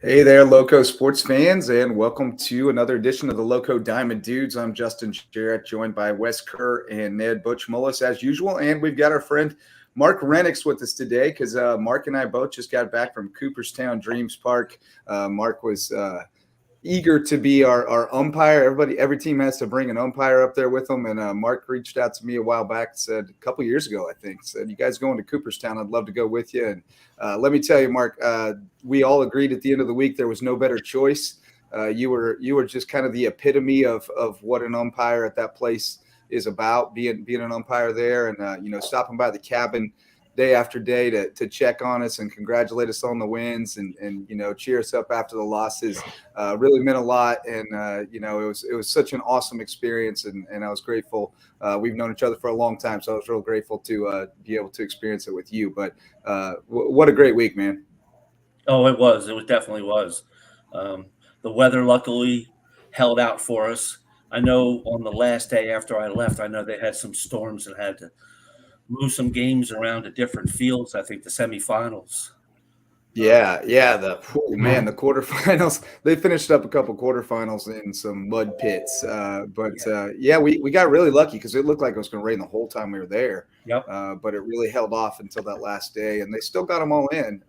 Hey there, Lowco sports fans, and welcome to another edition of the Lowco Diamond Dudes. I'm Justin Jarrett, joined by Wes Kerr and Ned Butch Mullis as usual. And we've got our friend Mark Rennix with us today because Mark and I both just got back from Cooperstown Dreams Park. Mark was eager to be our umpire. Every team has to bring an umpire up there with them. And Mark reached out to me a while back, said a couple years ago, I think, said, "You guys going to Cooperstown? I'd love to go with you." And let me tell you, Mark, we all agreed at the end of the week there was no better choice. You were just kind of the epitome of what an umpire at that place is about, being an umpire there, and stopping by the cabin day after day to check on us and congratulate us on the wins and cheer us up after the losses. Really meant a lot, and it was such an awesome experience, and I was grateful. We've known each other for a long time, so I was real grateful to be able to experience it with you. But what a great week, man! Oh, it was. It definitely was. The weather luckily held out for us. I know on the last day after I left, I know they had some storms and had to move some games around to different fields. I think the semifinals. Yeah. The quarterfinals. They finished up a couple quarterfinals in some mud pits, we got really lucky because it looked like it was going to rain the whole time we were there. Yep. But it really held off until that last day, and they still got them all in.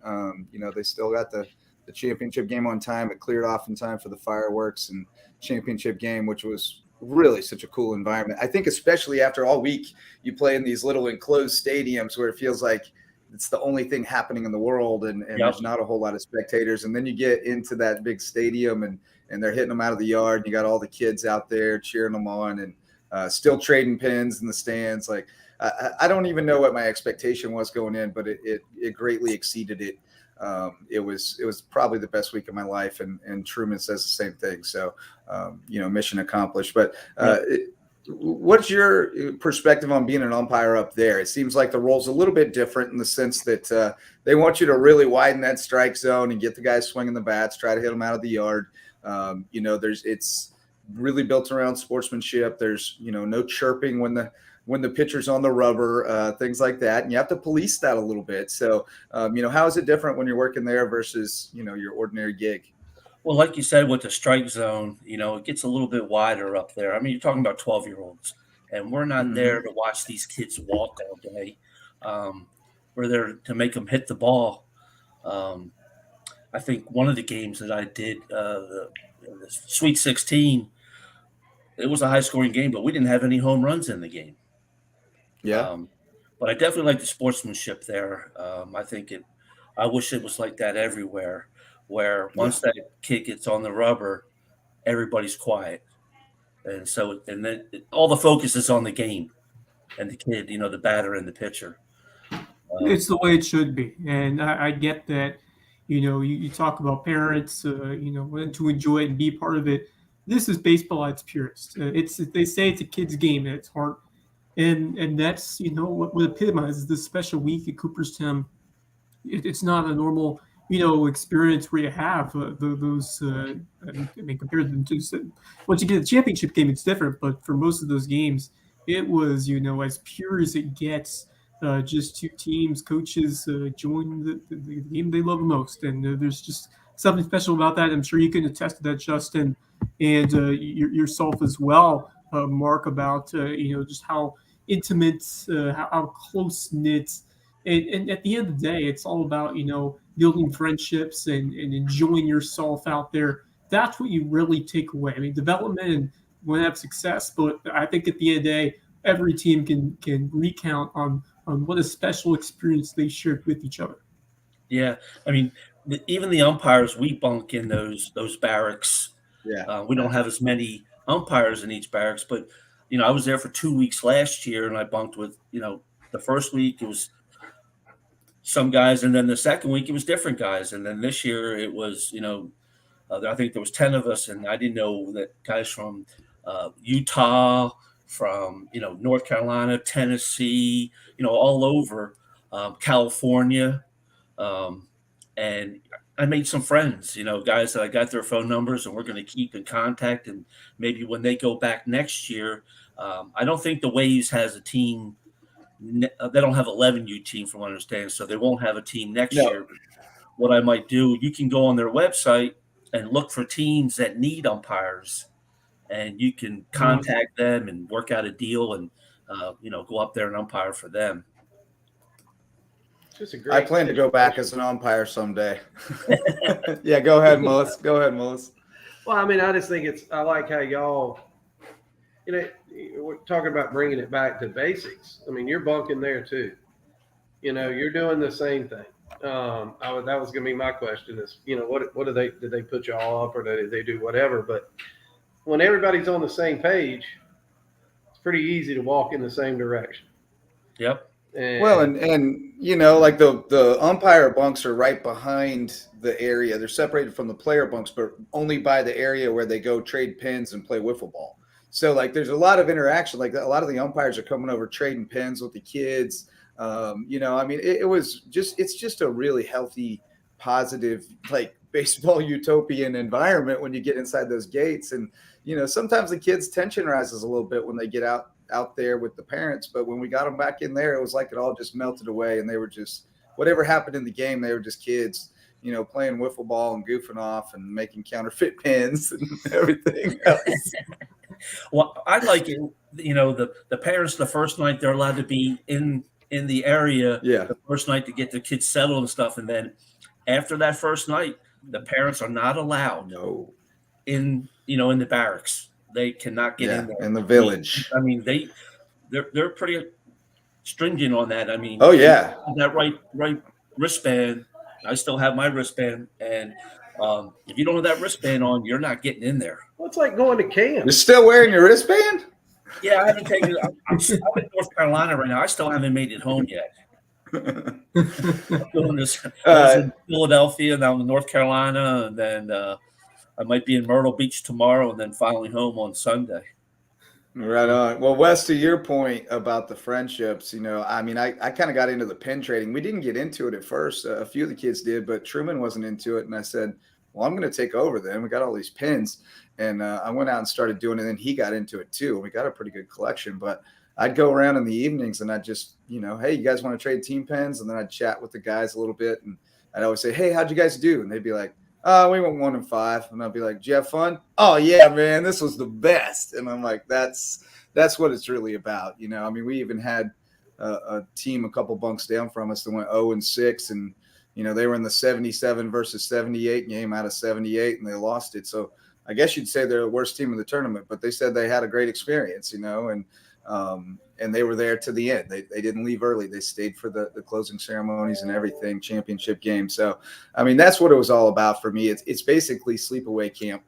They still got the championship game on time. It cleared off in time for the fireworks and championship game, which was really such a cool environment. I think especially after all week, you play in these little enclosed stadiums where it feels like it's the only thing happening in the world, and there's not a whole lot of spectators. And then you get into that big stadium and they're hitting them out of the yard, and you got all the kids out there cheering them on and still trading pins in the stands. Like I don't even know what my expectation was going in, but it greatly exceeded it. It was probably the best week of my life, and Truman says the same thing. So, mission accomplished. But what's your perspective on being an umpire up there? It seems like the role's a little bit different in the sense that they want you to really widen that strike zone and get the guys swinging the bats, try to hit them out of the yard. It's really built around sportsmanship. There's no chirping when the pitcher's on the rubber, things like that. And you have to police that a little bit. So, how is it different when you're working there versus, your ordinary gig? Well, like you said, with the strike zone, it gets a little bit wider up there. I mean, you're talking about 12-year-olds, and we're not there to watch these kids walk all day. We're there to make them hit the ball. I think one of the games that I did, the Sweet 16, it was a high-scoring game, but we didn't have any home runs in the game. Yeah. But I definitely like the sportsmanship there. I wish it was like that everywhere, where once that kid gets on the rubber, everybody's quiet. And then all the focus is on the game and the kid, the batter and the pitcher. It's the way it should be. And I get that, you talk about parents, wanting to enjoy it and be part of it. This is baseball at its purest. They say it's a kid's game at its heart. And that's, what epitomizes this special week at Cooperstown. It's not a normal, experience where you have those, compared them to, once you get the championship game, it's different. But for most of those games, it was, as pure as it gets. Just two teams, coaches join the game they love the most. And there's just something special about that. I'm sure you can attest to that, Justin, and yourself as well, Mark, about, just how intimate, how close-knit. And at the end of the day, it's all about, building friendships and enjoying yourself out there. That's what you really take away. I mean, development and want to have success, but I think at the end of the day, every team can recount on what a special experience they shared with each other. Yeah, I mean, even the umpires, we bunk in those barracks. Yeah, we don't have as many umpires in each barracks, but I was there for 2 weeks last year, and I bunked with the first week it was some guys, and then the second week it was different guys, and then this year it was I think there was 10 of us, and I didn't know that guys from Utah, from North Carolina, Tennessee, all over, California, and I made some friends, guys that I got their phone numbers, and we're going to keep in contact. And maybe when they go back next year, I don't think the Waves has a team. They don't have 11U team, from what I understand, so they won't have a team next year. what I might do, you can go on their website and look for teams that need umpires, and you can contact them and work out a deal and, go up there and umpire for them. I plan to go back as an umpire someday. Yeah, go ahead, Mullis. Go ahead, Mullis. Well, I mean, I just think I like how y'all, we're talking about bringing it back to basics. I mean, you're bunking there too. You're doing the same thing. That was going to be my question is, what did they put y'all up, or did they do whatever? But when everybody's on the same page, it's pretty easy to walk in the same direction. Yep. And like the umpire bunks are right behind the area. They're separated from the player bunks, but only by the area where they go trade pins and play wiffle ball. So like there's a lot of interaction. Like a lot of the umpires are coming over trading pins with the kids. I mean, it's just a really healthy, positive, like baseball utopian environment when you get inside those gates. And, sometimes the kids' tension rises a little bit when they get out there with the parents. But when we got them back in there, it was like it all just melted away. And they were just, whatever happened in the game, they were just kids, playing wiffle ball and goofing off and making counterfeit pins and everything else. Well, I like it, the parents, the first night they're allowed to be in the area, the first night to get the kids settled and stuff. And then after that first night, the parents are not allowed in the barracks. They cannot get in there. In the village. I mean, they're pretty stringent on that. I mean, that right wristband. I still have my wristband, and if you don't have that wristband on, you're not getting in there. Well, it's like going to camp. You're still wearing your wristband? Yeah, I haven't taken it. I'm in North Carolina right now. I still haven't made it home yet. I'm doing this. I was in Philadelphia, now in North Carolina, and then I might be in Myrtle Beach tomorrow, and then finally home on Sunday. Right on. Well, Wes, to your point about the friendships, I mean, I kind of got into the pin trading. We didn't get into it at first. A few of the kids did, but Truman wasn't into it. And I said, well, I'm going to take over then. We got all these pins. And I went out and started doing it. And then he got into it too. We got a pretty good collection. But I'd go around in the evenings and I'd just, hey, you guys want to trade team pins? And then I'd chat with the guys a little bit. And I'd always say, hey, how'd you guys do? And they'd be like, we went 1-5. And I'd be like, did you have fun? Oh, yeah, man, this was the best. And I'm like, that's what it's really about. I mean, we even had a team a couple bunks down from us that went 0-6. And, they were in the 77 versus 78 game out of 78, and they lost it. So I guess you'd say they're the worst team in the tournament, but they said they had a great experience, and they were there to the end. They didn't leave early. They stayed for the closing ceremonies and everything, championship game. So, I mean, that's what it was all about for me. It's basically sleepaway camp,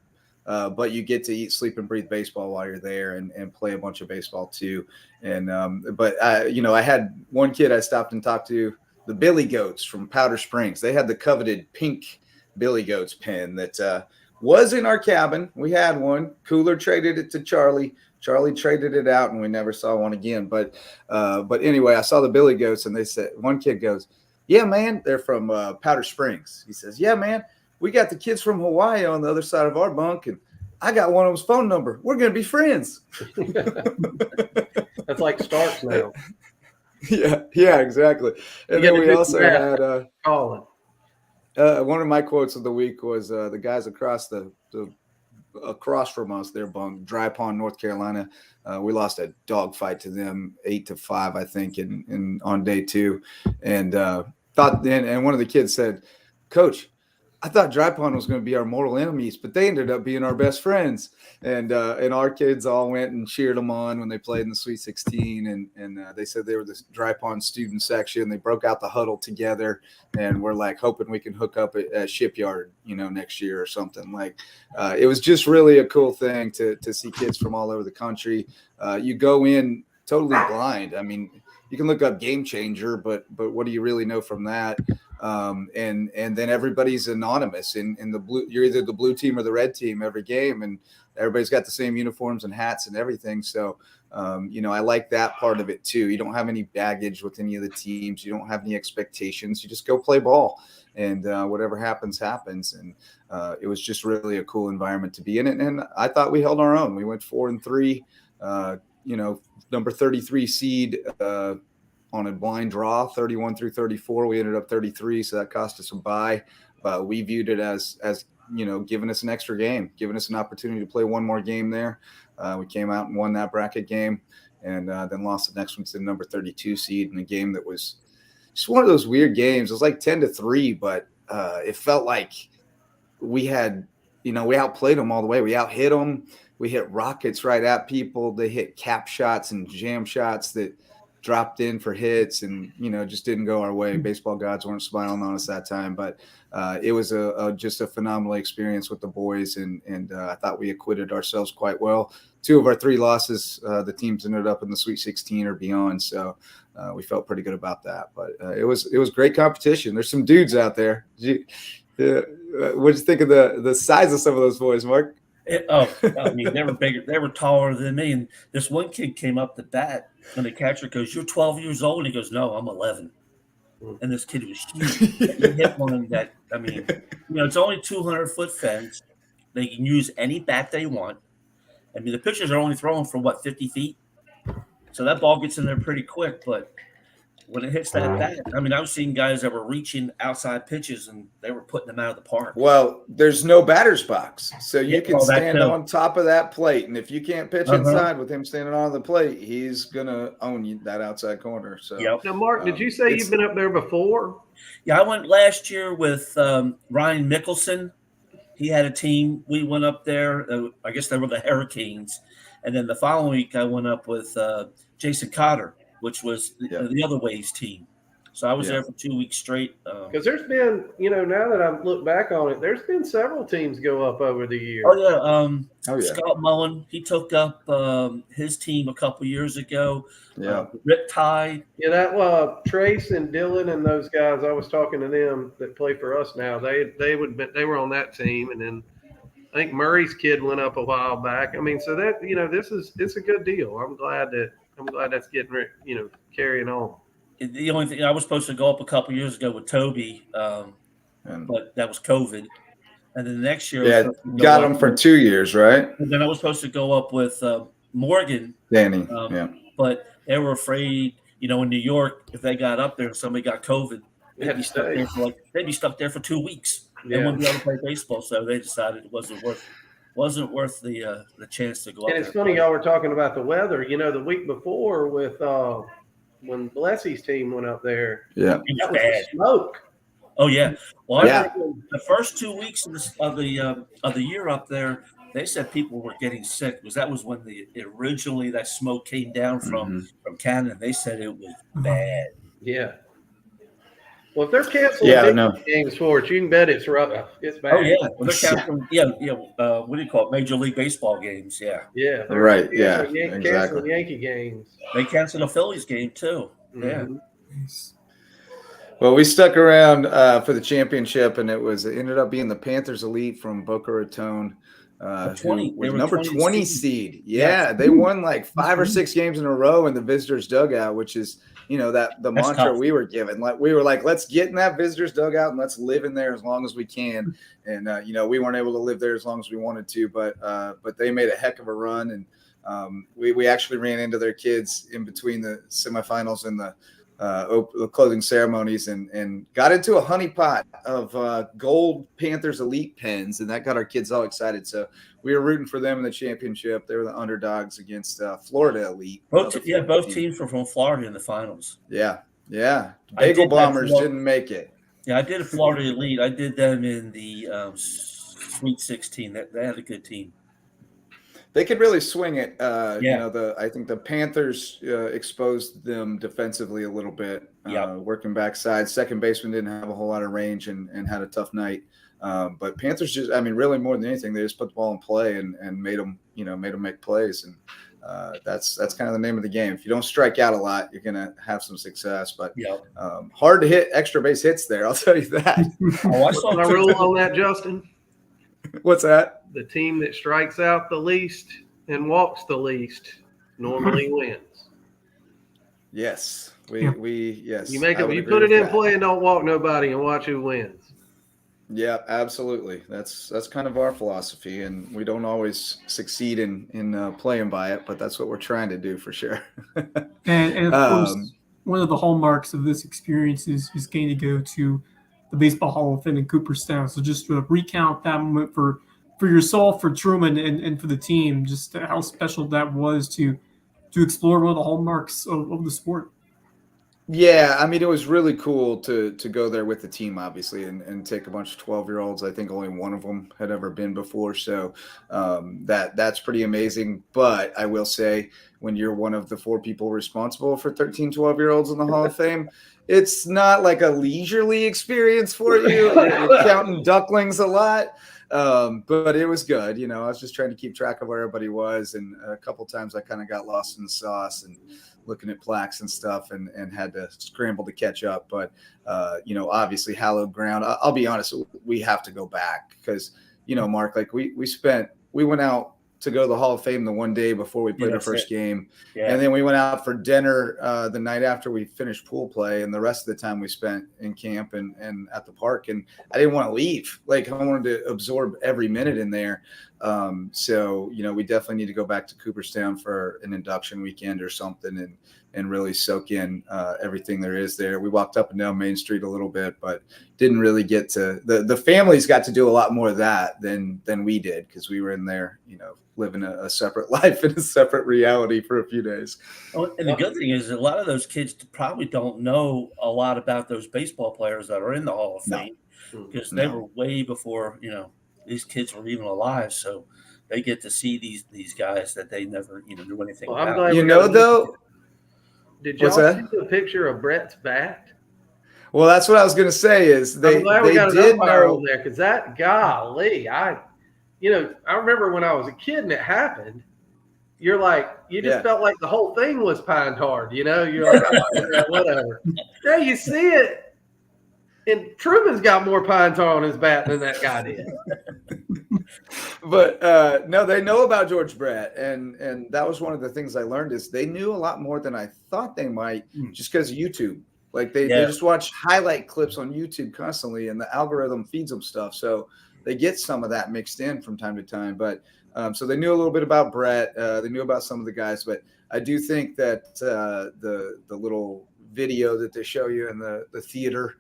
but you get to eat, sleep, and breathe baseball while you're there and play a bunch of baseball too. And I had one kid I stopped and talked to, the Billy Goats from Powder Springs. They had the coveted pink Billy Goats pin that was in our cabin. We had one. Cooler traded it to Charlie. Charlie traded it out, and we never saw one again. But anyway, I saw the Billy Goats, and they said, one kid goes, yeah, man, they're from Powder Springs. He says, yeah, man, we got the kids from Hawaii on the other side of our bunk, and I got one of them's phone number. We're going to be friends. That's like Starks now. Yeah, exactly. And then we also had Colin. One of my quotes of the week was the guys across across from us, their bunk, Dry Pond, North Carolina. We lost a dogfight to them 8-5, I think, in on day 2. And and one of the kids said, Coach, I thought Dry Pond was going to be our mortal enemies, but they ended up being our best friends. And our kids all went and cheered them on when they played in the Sweet 16. And they said they were the Dry Pond student section. They broke out the huddle together, and we're like hoping we can hook up at Shipyard, next year or something. Like it was just really a cool thing to see kids from all over the country. You go in totally blind. I mean, you can look up Game Changer, but what do you really know from that? And then everybody's anonymous in the blue. You're either the blue team or the red team every game, and everybody's got the same uniforms and hats and everything. So, I like that part of it too. You don't have any baggage with any of the teams. You don't have any expectations. You just go play ball, and whatever happens, happens. And it was just really a cool environment to be in. And I thought we held our own. We went 4-3, number 33 seed, on a blind draw, 31 through 34. We ended up 33, so that cost us a bye. But we viewed it as giving us an extra game, giving us an opportunity to play one more game there. We came out and won that bracket game, and then lost the next one to the number 32 seed in a game that was just one of those weird games. It was like 10-3, but it felt like we had, we outplayed them all the way. We out-hit them. We hit rockets right at people. They hit cap shots and jam shots that dropped in for hits and, just didn't go our way. Baseball gods weren't smiling on us that time, but it was just a phenomenal experience with the boys. And I thought we acquitted ourselves quite well. 2 of our 3 losses, the teams ended up in the Sweet 16 or beyond. So we felt pretty good about that, but it was great competition. There's some dudes out there. What did you think of the size of some of those boys, Mark? I mean, they were bigger. They were taller than me. And this one kid came up to bat, and the catcher goes, "You're 12 years old." And he goes, "No, I'm 11." And this kid was huge. He hit one that, I mean, it's only 200-foot fence. They can use any bat they want. I mean, the pitchers are only throwing from 50 feet. So that ball gets in there pretty quick. But when it hits that bat, I mean, I was seeing guys that were reaching outside pitches and they were putting them out of the park. Well, there's no batter's box, so you can stand on top of that plate, and if you can't pitch inside with him standing on the plate, he's gonna own you that outside corner. So, Now, Mark, did you say you've been up there before? Yeah, I went last year with Ryan Mickelson. He had a team. We went up there. I guess they were the Hurricanes, and then the following week I went up with Jason Cotter, which was the other Waves team. So I was there for 2 weeks straight. Because there's been, now that I've looked back on it, there's been several teams go up over the years. Oh, yeah. Scott Mullen, he took up his team a couple years ago. Yeah. Rip Tide. Yeah, that Trace and Dylan and those guys, I was talking to them that play for us now. They were on that team. And then I think Murray's kid went up a while back. I mean, so that, it's a good deal. I'm glad that's getting, carrying on. The only thing, I was supposed to go up a couple years ago with Toby, but that was COVID. And then the next year, got him for 2 years, right? And then I was supposed to go up with Morgan, Danny, but they were afraid, in New York, if they got up there and somebody got COVID, they'd be stuck there for 2 weeks. They wouldn't be able to play baseball, so they decided it wasn't worth the chance to go up. And it's funny, y'all were talking about the weather. The week before with when Blessy's team went up there, that was bad. Smoke. Oh yeah. Well, the first 2 weeks of the year up there, they said people were getting sick because that was when originally that smoke came down from Canada. They said it was bad. Yeah. Well, if they're canceling games for it, you can bet it's rough. It's bad. Oh yeah. Well, they're canceling. What do you call it? Major League Baseball games. Yeah. Yeah. Right. Yeah. Canceling Yankee games. They canceled a Phillies game too. Mm-hmm. Yeah. Well, we stuck around for the championship, and it ended up being the Panthers Elite from Boca Raton. Who was number 20 seed. Yeah, they won like 5 or 6 games in a row in the visitors' dugout, which is, that's mantra tough. We were given. Like we were like, let's get in that visitors' dugout and let's live in there as long as we can. And we weren't able to live there as long as we wanted to, but they made a heck of a run, and we actually ran into their kids in between the semifinals and the closing ceremonies and got into a honeypot of gold Panthers Elite pens, and that got our kids all excited. So we were rooting for them in the championship. They were the underdogs against Florida Elite. Both teams were from Florida in the finals. Yeah. Bagel Bombers didn't make it. Yeah, I did a Florida Elite. I did them in the Sweet 16. They had a good team. They could really swing it. I think the Panthers exposed them defensively a little bit, working backside. Second baseman didn't have a whole lot of range and had a tough night. But Panthers just, really more than anything, they just put the ball in play and made them make plays. And that's kind of the name of the game. If you don't strike out a lot, you're going to have some success. But hard to hit extra base hits there, I'll tell you that. I saw a rule on that, Justin. What's that? The team that strikes out the least and walks the least normally wins. Yes. You put it in play and don't walk nobody and watch who wins. Yeah, absolutely. That's kind of our philosophy, and we don't always succeed in playing by it, but that's what we're trying to do for sure. and of course, one of the hallmarks of this experience is getting to go to the Baseball Hall of Fame in Cooperstown. So just to recount that moment for yourself, for Truman, and for the team, just how special that was to explore one of the hallmarks of the sport. Yeah, I mean, it was really cool to go there with the team, obviously, and take a bunch of 12-year-olds. I think only one of them had ever been before, so that's pretty amazing. But I will say, when you're one of the 4 people responsible for 13, 12-year-olds in the Hall of Fame, it's not like a leisurely experience for you. You're counting ducklings a lot. But it was good. You know, I was just trying to keep track of where everybody was. And a couple times I kind of got lost in the sauce and looking at plaques and stuff and had to scramble to catch up. But, you know, obviously hallowed ground. I'll be honest, we have to go back because, you know, Mark, like we went out to go to the Hall of Fame the one day before we played our first game. Yeah. And then we went out for dinner the night after we finished pool play. And the rest of the time we spent in camp and at the park. And I didn't want to leave. Like, I wanted to absorb every minute in there. So, you know, we definitely need to go back to Cooperstown for an induction weekend or something and really soak in everything there is there. We walked up and down Main Street a little bit, but didn't really get to the families got to do a lot more of that than we did because we were in there, you know, living a separate life in a separate reality for a few days. Oh, and the good thing is a lot of those kids probably don't know a lot about those baseball players that are in the Hall of Fame because they were way before, you know, these kids were even alive. So they get to see these guys that they never, you know, knew anything about. You know, though, did y'all see the picture of Brett's bat? Well, that's what I was going to say is they did know there because that golly, I remember when I was a kid and it happened. You're like, you just felt like the whole thing was pine tar, you know. You're like, oh, yeah, whatever. Now you see it, and Truman's got more pine tar on his bat than that guy did. But no, they know about George Brett, and that was one of the things I learned is they knew a lot more than I thought they might, just because of YouTube. Like they just watch highlight clips on YouTube constantly, and the algorithm feeds them stuff. So they get some of that mixed in from time to time. But so they knew a little bit about Brett. They knew about some of the guys. But I do think that the little video that they show you in the theater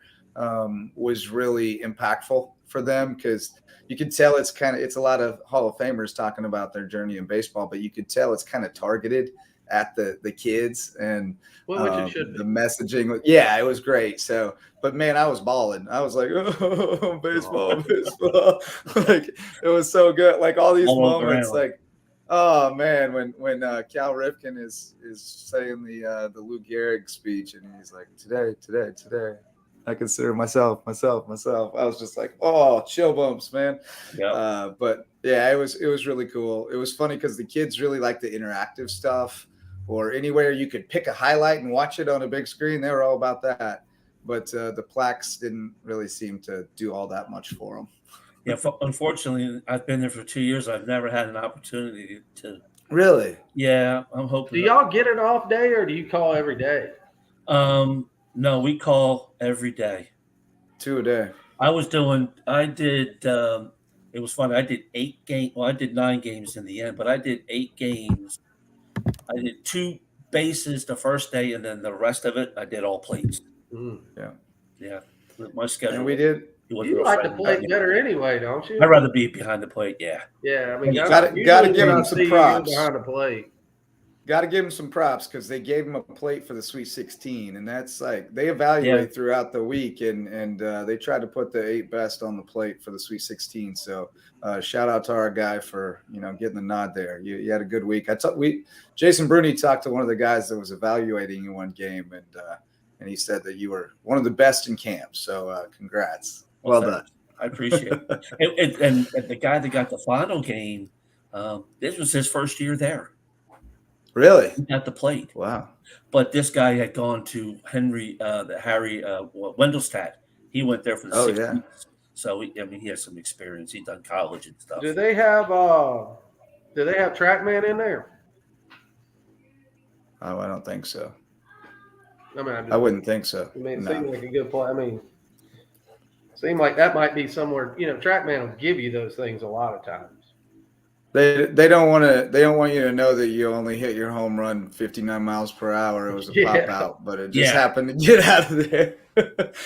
was really impactful for them because you could tell it's a lot of Hall of Famers talking about their journey in baseball, but you could tell it's kind of targeted at the kids and which it should be. The messaging. Yeah, it was great. So, but man, I was balling. I was like, oh, baseball. Like it was so good. Like all these moments, like, oh man, when Cal Ripken is saying the Lou Gehrig speech and he's like, today, I consider myself. I was just like, oh, chill bumps, man. Yeah. But yeah, it was really cool. It was funny because the kids really like the interactive stuff, or anywhere you could pick a highlight and watch it on a big screen. They were all about that. But the plaques didn't really seem to do all that much for them. Yeah, unfortunately, I've been there for 2 years. I've never had an opportunity to. Really? Yeah, I'm hoping. Do y'all get an off day, or do you call every day? No, we call every day. 2 a day. It was funny. I did 8 games. Well, I did 9 games in the end, but I did 8 games. I did 2 bases the first day, and then the rest of it, I did all plates. Yeah. My schedule. And we did. You like the plate better anyway, don't you? I'd rather be behind the plate. Yeah. Yeah, I mean, got to give him some props. Behind the plate. Got to give him some props because they gave him a plate for the Sweet 16, and that's like they evaluate throughout the week, and they try to put the 8 best on the plate for the Sweet 16. So shout out to our guy for getting the nod there. You had a good week. Jason Bruni talked to one of the guys that was evaluating you one game, and he said that you were one of the best in camp. So congrats, well done. I appreciate it. And the guy that got the final game, this was his first year there. Really? At the plate. Wow. But this guy had gone to Harry Wendelstadt. He went there for the 6 weeks. So he has some experience. He's done college and stuff. Do they have TrackMan in there? Oh, I don't think so. I wouldn't think so. I mean, it seemed like a good play. I mean, it seemed like that might be somewhere. TrackMan will give you those things a lot of times. They don't want you to know that you only hit your home run 59 miles per hour. It was a pop out, but it just happened to get out of there.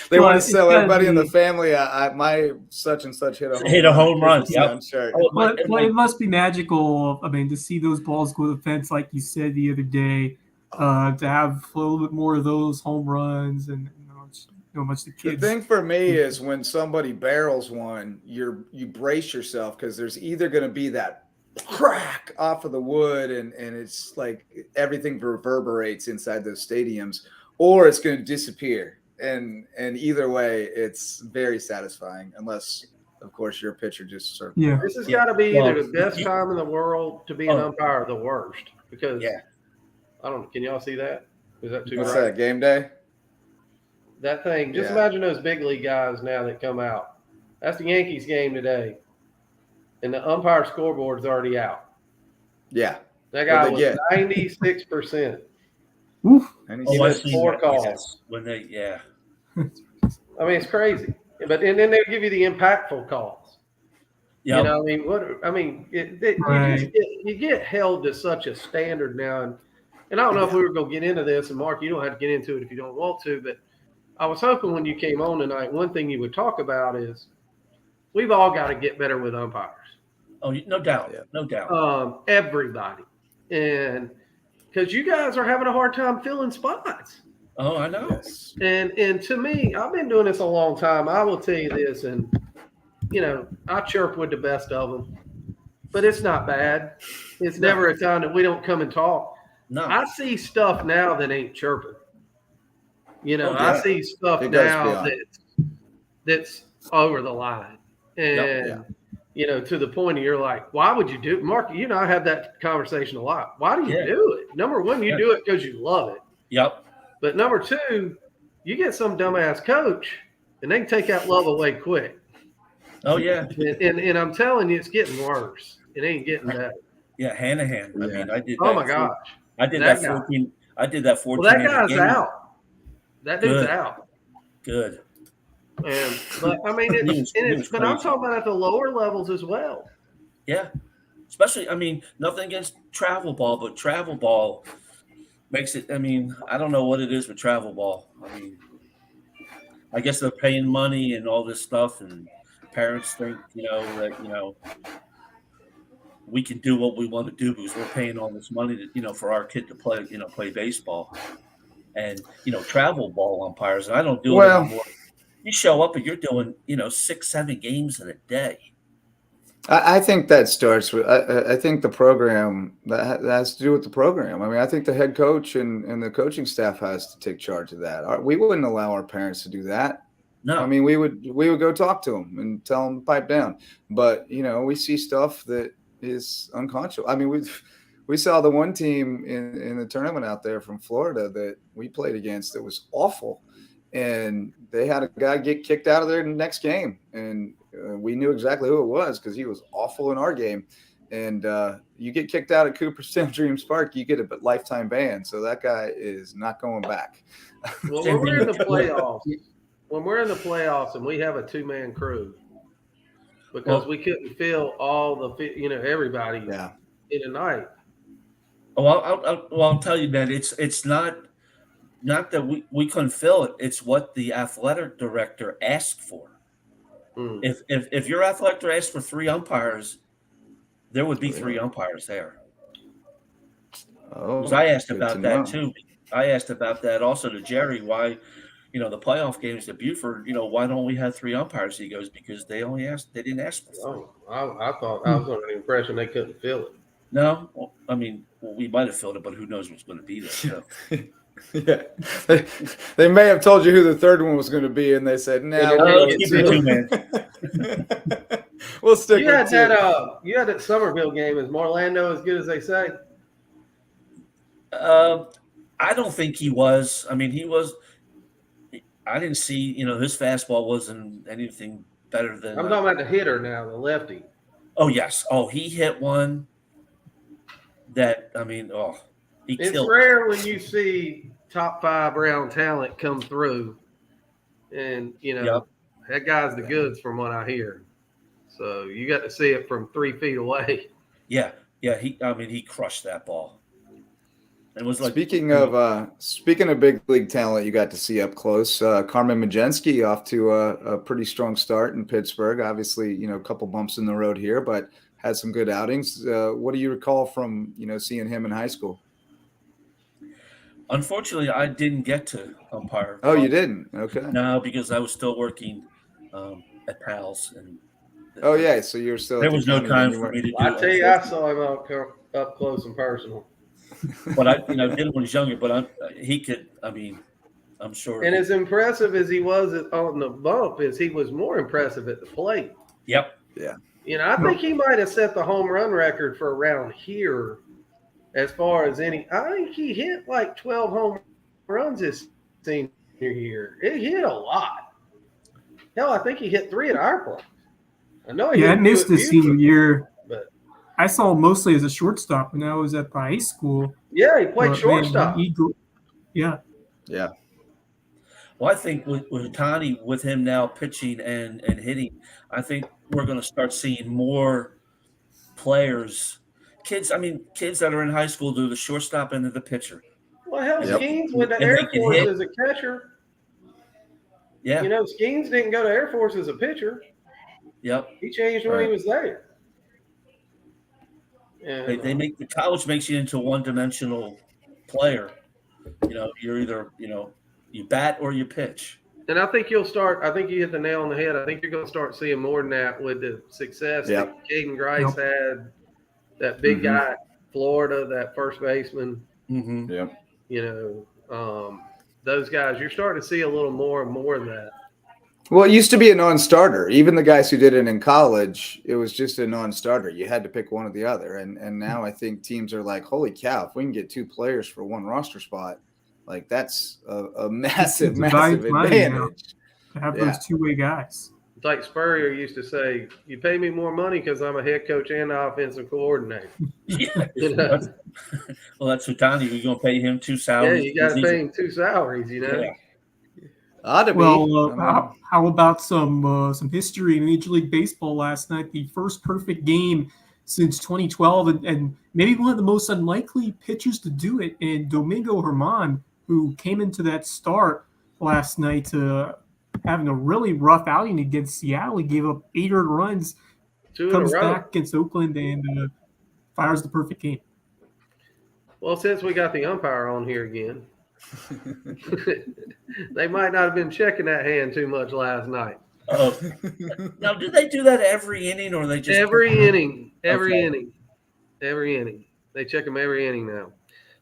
They want to sell everybody in the family. My such and such hit a home run. Yep. But it must be magical. I mean, to see those balls go to the fence, like you said the other day, to have a little bit more of those home runs and much the kids. The thing for me is when somebody barrels one, you brace yourself because there's either going to be that crack off of the wood and it's like everything reverberates inside those stadiums, or it's going to disappear. And either way, it's very satisfying, unless, of course, your pitcher just sort of. Yeah. This has got to be either the best time in the world to be an umpire or the worst. Because I don't. Can y'all see that? Is that too What's bright? that, game day? That thing. Just imagine those big league guys now that come out. That's the Yankees game today, and the umpire scoreboard's already out. Yeah. That guy was 96%. And he missed 4 calls. When they, I mean, it's crazy. But and then they give you the impactful calls. Yep. You know, you get held to such a standard now. And I don't know if we were going to get into this. And Mark, you don't have to get into it if you don't want to. But I was hoping when you came on tonight, one thing you would talk about is we've all got to get better with umpires. Oh, no doubt. No doubt. Everybody. And because you guys are having a hard time filling spots. Oh, I know. Yes. And to me, I've been doing this a long time. I will tell you this, and I chirp with the best of them, but it's not bad. It's never a time that we don't come and talk. No, I see stuff now that ain't chirping. I see stuff now that's over the line, and to the point of you're like, why would you do it? Mark, I have that conversation a lot. Why do you do it? Number one, you do it because you love it. Yep. But number two, you get some dumbass coach, and they can take that love away quick. Oh yeah. And I'm telling you, it's getting worse. It ain't getting better. Yeah, hand to hand. I mean, I did. Oh my gosh. I did that 14. I did that 14. Well, that guy's out. That dude's out. Good. But I mean, but I'm talking about at the lower levels as well. Yeah, especially. I mean, nothing against travel ball, but travel ball makes it. I mean, I don't know what it is with travel ball. I mean, I guess they're paying money and all this stuff, and parents think that we can do what we want to do because we're paying all this money to for our kid to play baseball, and travel ball umpires. And I don't do it anymore. You show up and you're doing 6-7 games in a day. I think that starts with I think the program that has to do with the program. I mean, I think the head coach and the coaching staff has to take charge of that. We wouldn't allow our parents to do that. No, I mean, we would go talk to them and tell them to pipe down. But we see stuff that is unconscionable. I mean, we saw the one team in the tournament out there from Florida that we played against that was awful, and they had a guy get kicked out of there in the next game, and we knew exactly who it was because he was awful in our game. And you get kicked out at Cooperstown Dreams Park, you get a lifetime ban. So that guy is not going back. Well, when we're in the playoffs and we have a 2-man crew because we couldn't fill all the everybody in a night. Oh, I'll tell you that it's not that we couldn't fill it. It's what the athletic director asked for. If your athletic director asked for 3 umpires, there would be 3 umpires there. Oh, I asked about that too. I asked about that also to Jerry. Why, the playoff games at Beaufort, why don't we have 3 umpires? He goes, because they didn't ask for 3. Oh, I thought I was under the impression they couldn't fill it. No, we might have filled it, but who knows what's going to be there. So. Yeah, they may have told you who the third one was going to be, and they said, "No, we'll keep it 2 man." We'll stick. You had that Somerville game. Is Morlando as good as they say? I don't think he was. I mean, he was. I didn't see. His fastball wasn't anything better than. I'm talking about the hitter now, the lefty. Oh yes. Oh, he hit one. That It's rare when you see top 5 round talent come through, and that guy's the goods from what I hear. So you got to see it from 3 feet away. Yeah. He crushed that ball. It was like speaking of big league talent you got to see up close, Carmen Majensky off to a pretty strong start in Pittsburgh. Obviously, a couple bumps in the road here, but had some good outings. What do you recall from seeing him in high school? Unfortunately, I didn't get to umpire. Oh, you didn't? Okay. No, because I was still working at PALS, and oh yeah, so you're still. There was no time for me to do. I tell you, I saw him up close and personal. But I, did it when he was younger. But he could. I'm sure. And as impressive as he was on the bump, he was more impressive at the plate. Yep. Yeah. I think he might have set the home run record for around here, as far as any. I think he hit like 12 home runs his senior year. It hit a lot. Hell, I think he hit 3 at our place. I know he. Yeah, I missed his senior year. But I saw him mostly as a shortstop when I was at the high school. Yeah, he played shortstop. Yeah. Well, I think with Tani, with him now pitching and hitting, I think we're going to start seeing more players, kids that are in high school do the shortstop and the pitcher. Well, hell, Skeens went to Air Force as a catcher. Yeah. Skeens didn't go to Air Force as a pitcher. Yep. He changed when he was there. And, the college makes you into a one-dimensional player. You're either, you bat or you pitch. And I think you hit the nail on the head. I think you're going to start seeing more than that with the success that Caden Grice had, that big guy, Florida, that first baseman. Mm-hmm. Yeah. Those guys, you're starting to see a little more and more of that. Well, it used to be a non-starter. Even the guys who did it in college, it was just a non-starter. You had to pick one or the other. And now I think teams are like, holy cow, if we can get 2 players for one roster spot, like that's a massive advantage. To have those two-way guys. It's like Spurrier used to say, you pay me more money because I'm a head coach and offensive coordinator. Well, that's what Tani, you're going to pay him 2 salaries. Yeah, you got to pay him 2 salaries, Yeah. How about some history in Major League Baseball last night? The first perfect game since 2012, and maybe one of the most unlikely pitchers to do it. And Domingo Germán, who came into that start last night having a really rough outing against Seattle. He gave up 8 earned runs, comes back against Oakland, and fires the perfect game. Well, since we got the umpire on here again, they might not have been checking that hand too much last night. Now, do they do that every inning, or they just every inning? They check them every inning now.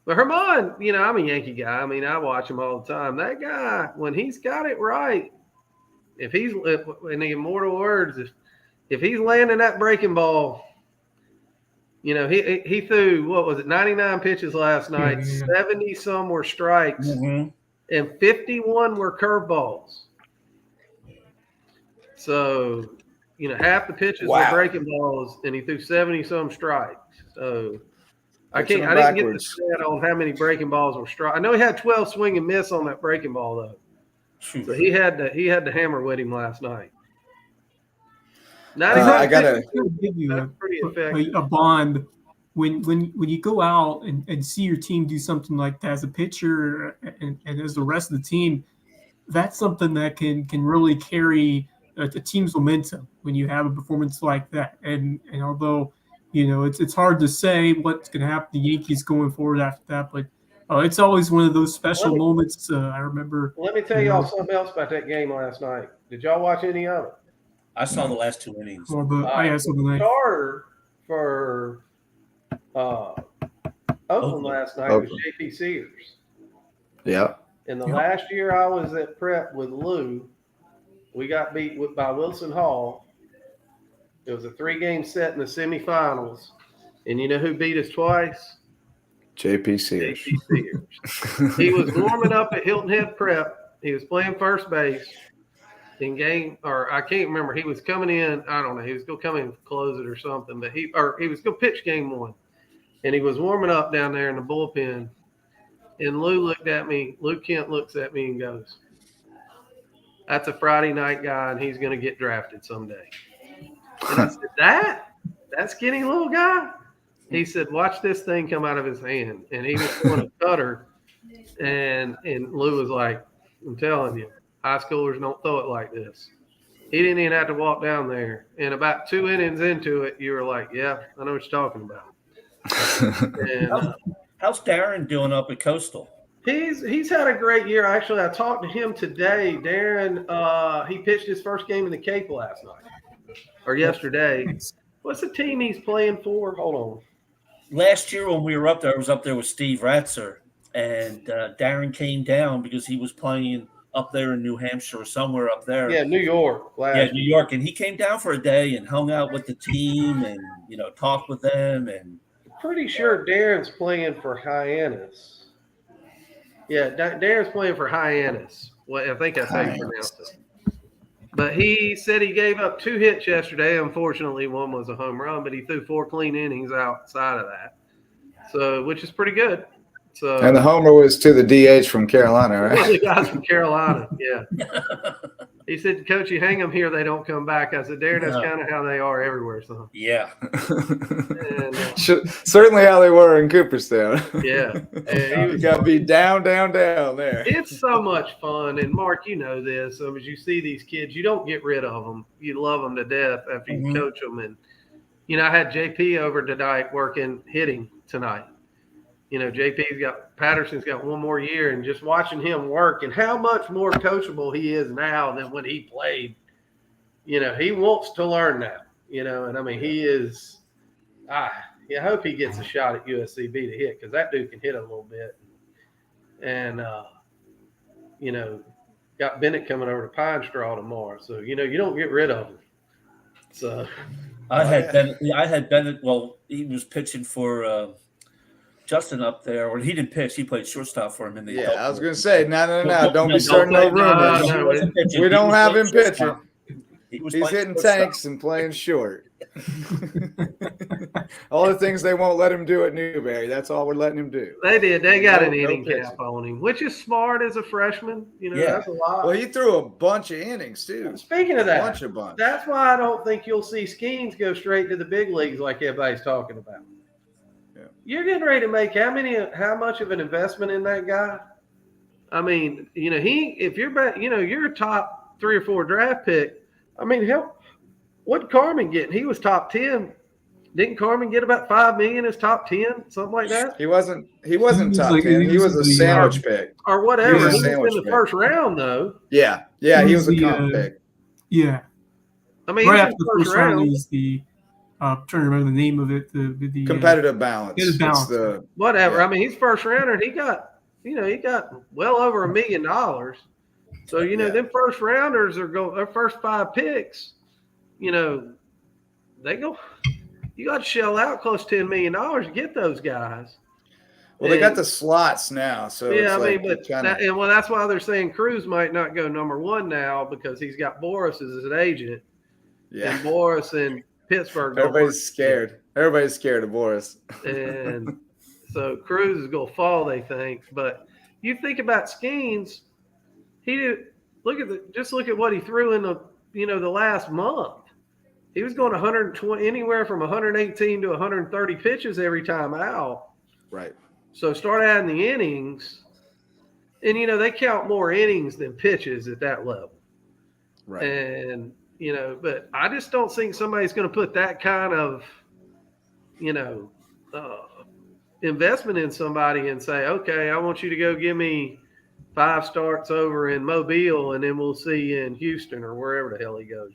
But Germán, I'm a Yankee guy. I watch him all the time. That guy, when he's got it right, if in the immortal words, if he's landing that breaking ball, he threw, 99 pitches last night, 70 some were strikes, and 51 were curveballs. So, half the pitches were breaking balls, and he threw 70 some strikes. So I didn't get the stat on how many breaking balls were strike. I know he had 12 swing and miss on that breaking ball though. So he had to hammer with him last night. I gotta give you a bond when you go out and see your team do something like that as a pitcher and as the rest of the team. That's something that can really carry a team's momentum when you have a performance like that. And although it's hard to say what's going to happen to the Yankees going forward after that, but it's always one of those special moments. I remember. Let me tell y'all something else about that game last night. Did y'all watch any of it? I saw the last 2 innings. The starter for Oakland last night was J.P. Sears. Yeah. And the last year I was at prep with Lou, we got beat by Wilson Hall. It was a 3-game set in the semifinals. And you know who beat us twice? J.P. Sears. He was warming up at Hilton Head Prep. He was playing first base in game, or I can't remember. He was coming in. I don't know. He was going to come in and close it or something. But he was going to pitch game 1. And he was warming up down there in the bullpen. And Lou Kent looks at me and goes, "That's a Friday night guy, and he's going to get drafted someday." And I said, that skinny little guy? He said, "Watch this thing come out of his hand," and he was throwing a cutter, and Lou was like, "I'm telling you, high schoolers don't throw it like this." He didn't even have to walk down there, and about 2 innings into it, you were like, "Yeah, I know what you're talking about." And how's Darren doing up at Coastal? He's had a great year. Actually, I talked to him today. Darren, he pitched his first game in the Cape last night or yesterday. What's the team he's playing for? Hold on. Last year when we were up there, I was up there with Steve Ratzer, and Darren came down because he was playing up there in New Hampshire or somewhere up there. Yeah, New York. New York. And he came down for a day and hung out with the team and, talked with them. And pretty sure Darren's playing for Hyannis. Yeah, Darren's playing for Hyannis. Well, I think that's how you pronounce it. But he said he gave up 2 hits yesterday. Unfortunately, one was a home run, but he threw 4 clean innings outside of that. So, which is pretty good. So, and the homer was to the DH from Carolina, right? One of the guys from Carolina, yeah. He said, "Coach, you hang them here, they don't come back." I said, "Darren, that's kind of how they are everywhere, son." Yeah. And, certainly how they were in Cooperstown. Yeah. You got to be down there. It's so much fun. And, Mark, you know this. As you see these kids, you don't get rid of them. You love them to death after you coach them. And, I had JP over tonight hitting tonight. Patterson's got 1 more year, and just watching him work and how much more coachable he is now than when he played. He wants to learn now, and I mean, he is, I hope he gets a shot at USCB to hit, because that dude can hit a little bit. And, got Bennett coming over to Pine Straw tomorrow. So, you don't get rid of him. So I had Bennett. Well, he was pitching for, Justin up there, or he didn't pitch. He played shortstop for him in the. I was going to say, no. Don't be starting no rumors. We don't have him pitching. He's hitting tanks and playing short. All the things they won't let him do at Newberry. That's all we're letting him do. They did. They got an inning cap on him, which is smart as a freshman. That's a lot. Well, he threw a bunch of innings too. Speaking of that, a bunch. That's why I don't think you'll see Skeens go straight to the big leagues like everybody's talking about. You're getting ready to make how much of an investment in that guy? I mean, if you're a top 3 or 4 draft pick. I mean, what'd Carmen get? He was top 10. Didn't Carmen get about $5 million as top 10, something like that? He wasn't top 10. He was a sandwich pick or whatever. He was in the first round, though. Yeah, he was a comp pick. Yeah, I mean, right after the first round is the. I'm trying to remember the name of it. The competitive balance. Whatever. Yeah. I mean, he's first rounder, and he got well over $1 million. So them first rounders their first 5 picks. They go. You got to shell out close to $10 million to get those guys. Well, they got the slots now, so that's why they're saying Cruz might not go number 1 now, because he's got Boris as his agent. Yeah, and Boris and Pittsburgh. Everybody's scared. Everybody's scared of Boris. And so Cruz is going to fall, they think. But you think about Skeens, look at what he threw in the last month. He was going 120, anywhere from 118 to 130 pitches every time out. Right. So start adding the innings, and they count more innings than pitches at that level. Right. And but I just don't think somebody's going to put that kind of, investment in somebody and say, okay, I want you to go give me 5 starts over in Mobile, and then we'll see you in Houston or wherever the hell he goes,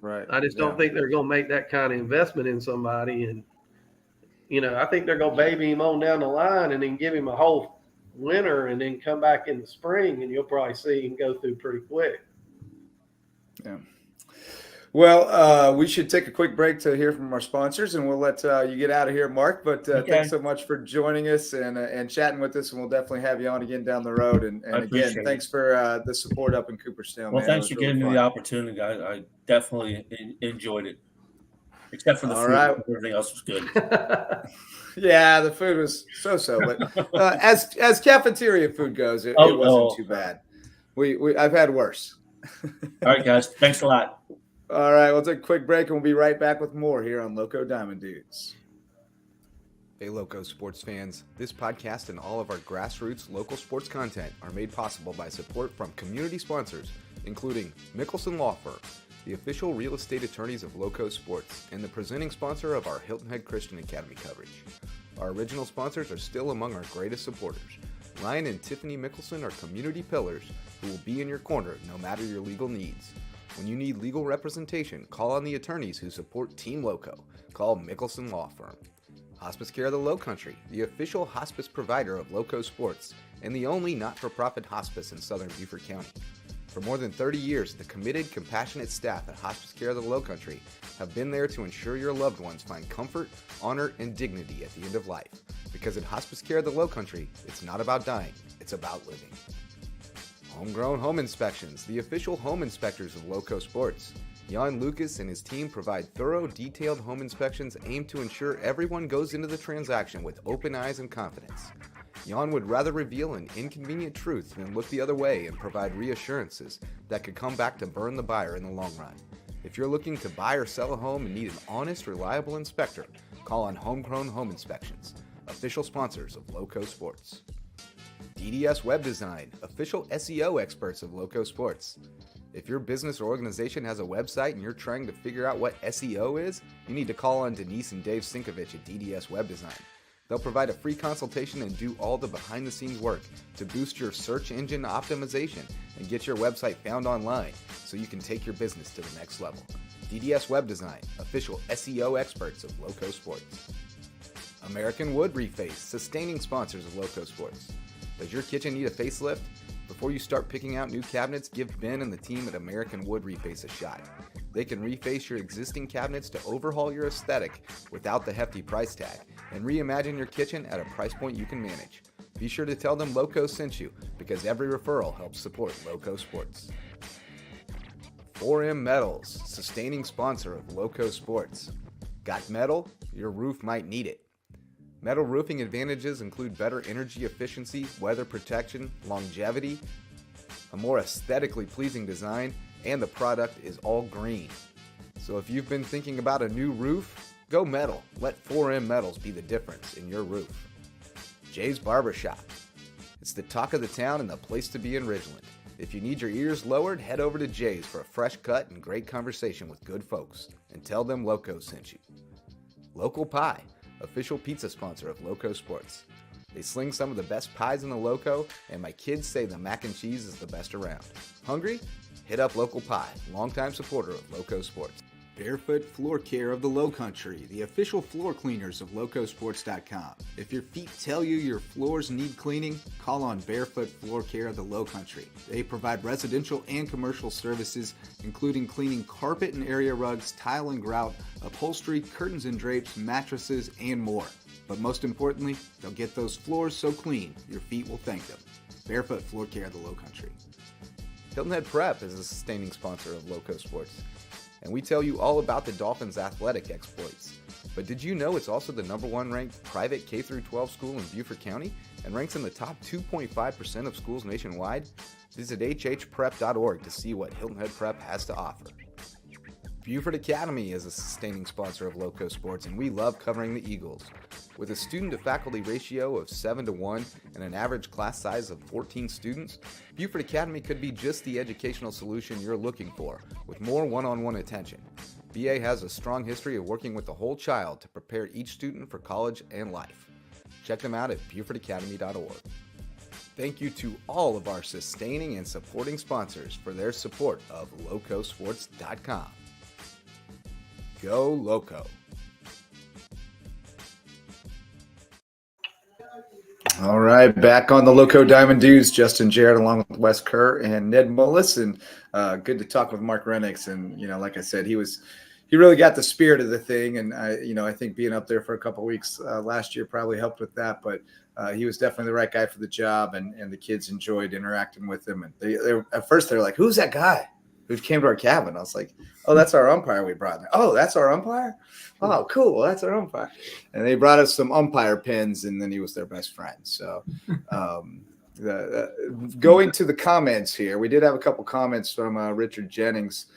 Right. I just don't think they're going to make that kind of investment in somebody. And, I think they're going to baby him on down the line and then give him a whole winter and then come back in the spring, and you'll probably see him go through pretty quick. Yeah. Well, we should take a quick break to hear from our sponsors, and we'll let you get out of here, Mark. But thanks so much for joining us and chatting with us, and we'll definitely have you on again down the road. And again, thanks for the support up in Cooperstown. Well, thanks for giving me the opportunity. I definitely enjoyed it, except for the food. Right. Everything else was good. Yeah, the food was so-so, but as cafeteria food goes, it wasn't too bad. I've had worse. All right, guys. Thanks a lot. All right, we'll take a quick break, and we'll be right back with more here on Lowco Diamond Dudes. Hey, Lowco sports fans. This podcast and all of our grassroots local sports content are made possible by support from community sponsors, including Mickelson Law Firm, the official real estate attorneys of Lowco Sports, and the presenting sponsor of our Hilton Head Christian Academy coverage. Our original sponsors are still among our greatest supporters. Ryan and Tiffany Mickelson are community pillars who will be in your corner no matter your legal needs. When you need legal representation, call on the attorneys who support Team Lowco. Call Mickelson Law Firm. Hospice Care of the Lowcountry, the official hospice provider of Lowco Sports, and the only not-for-profit hospice in southern Beaufort County. For more than 30 years, the committed, compassionate staff at Hospice Care of the Lowcountry have been there to ensure your loved ones find comfort, honor, and dignity at the end of life. Because at Hospice Care of the Lowcountry, it's not about dying, it's about living. Homegrown Home Inspections, the official home inspectors of Lowco Sports. Jan Lucas and his team provide thorough, detailed home inspections aimed to ensure everyone goes into the transaction with open eyes and confidence. Jan would rather reveal an inconvenient truth than look the other way and provide reassurances that could come back to burn the buyer in the long run. If you're looking to buy or sell a home and need an honest, reliable inspector, call on Homegrown Home Inspections, official sponsors of Lowco Sports. DDS Web Design, official SEO experts of Lowco Sports. If your business or organization has a website and you're trying to figure out what SEO is, you need to call on Denise and Dave Sinkovich at DDS Web Design. They'll provide a free consultation and do all the behind-the-scenes work to boost your search engine optimization and get your website found online so you can take your business to the next level. DDS Web Design, official SEO experts of Lowco Sports. American Wood Reface, sustaining sponsors of Lowco Sports. Does your kitchen need a facelift? Before you start picking out new cabinets, give Ben and the team at American Wood Reface a shot. They can reface your existing cabinets to overhaul your aesthetic without the hefty price tag and reimagine your kitchen at a price point you can manage. Be sure to tell them Lowco sent you because every referral helps support Lowco Sports. 4M Metals, sustaining sponsor of Lowco Sports. Got metal? Your roof might need it. Metal roofing advantages include better energy efficiency, weather protection, longevity, a more aesthetically pleasing design, and the product is all green. So if you've been thinking about a new roof, go metal. Let 4M Metals be the difference in your roof. Jay's Barbershop. It's the talk of the town and the place to be in Ridgeland. If you need your ears lowered, head over to Jay's for a fresh cut and great conversation with good folks. And tell them Lowco sent you. Local Pie, official pizza sponsor of Lowco Sports. They sling some of the best pies in the Lowco, and my kids say the mac and cheese is the best around. Hungry? Hit up Local Pie, longtime supporter of Lowco Sports. Barefoot Floor Care of the Lowcountry, the official floor cleaners of LowcoSports.com. If your feet tell you your floors need cleaning, call on Barefoot Floor Care of the Lowcountry. They provide residential and commercial services, including cleaning carpet and area rugs, tile and grout, upholstery, curtains and drapes, mattresses, and more. But most importantly, they'll get those floors so clean, your feet will thank them. Barefoot Floor Care of the Lowcountry. Hilton Head Prep is a sustaining sponsor of Lowco Sports, and we tell you all about the Dolphins' athletic exploits. But did you know it's also the #1 ranked private K-12 school in Beaufort County and ranks in the top 2.5% of schools nationwide? Visit hhprep.org to see what Hilton Head Prep has to offer. Beaufort Academy is a sustaining sponsor of Lowco Sports, and we love covering the Eagles. With a student-to-faculty ratio of 7-1 and an average class size of 14 students, Beaufort Academy could be just the educational solution you're looking for, with more one-on-one attention. BA has a strong history of working with the whole child to prepare each student for college and life. Check them out at BeaufortAcademy.org. Thank you to all of our sustaining and supporting sponsors for their support of LowcoSports.com. Go Lowco! All right, back on the Lowco Diamond Dudes, Justin Jarrett along with Wes Kerr and Ned Mullis, and good to talk with Mark Rennix. And like I said, he really got the spirit of the thing, and I think being up there for a couple of weeks last year probably helped with that. But he was definitely the right guy for the job, and the kids enjoyed interacting with him. And they at first they're like, "Who's that guy who came to our cabin?" I was like, "Oh, that's our umpire we brought." "Oh, that's our umpire? Oh, cool. That's our umpire." And they brought us some umpire pins, and then he was their best friend. So going to the comments here, we did have a couple comments from Richard Jennings.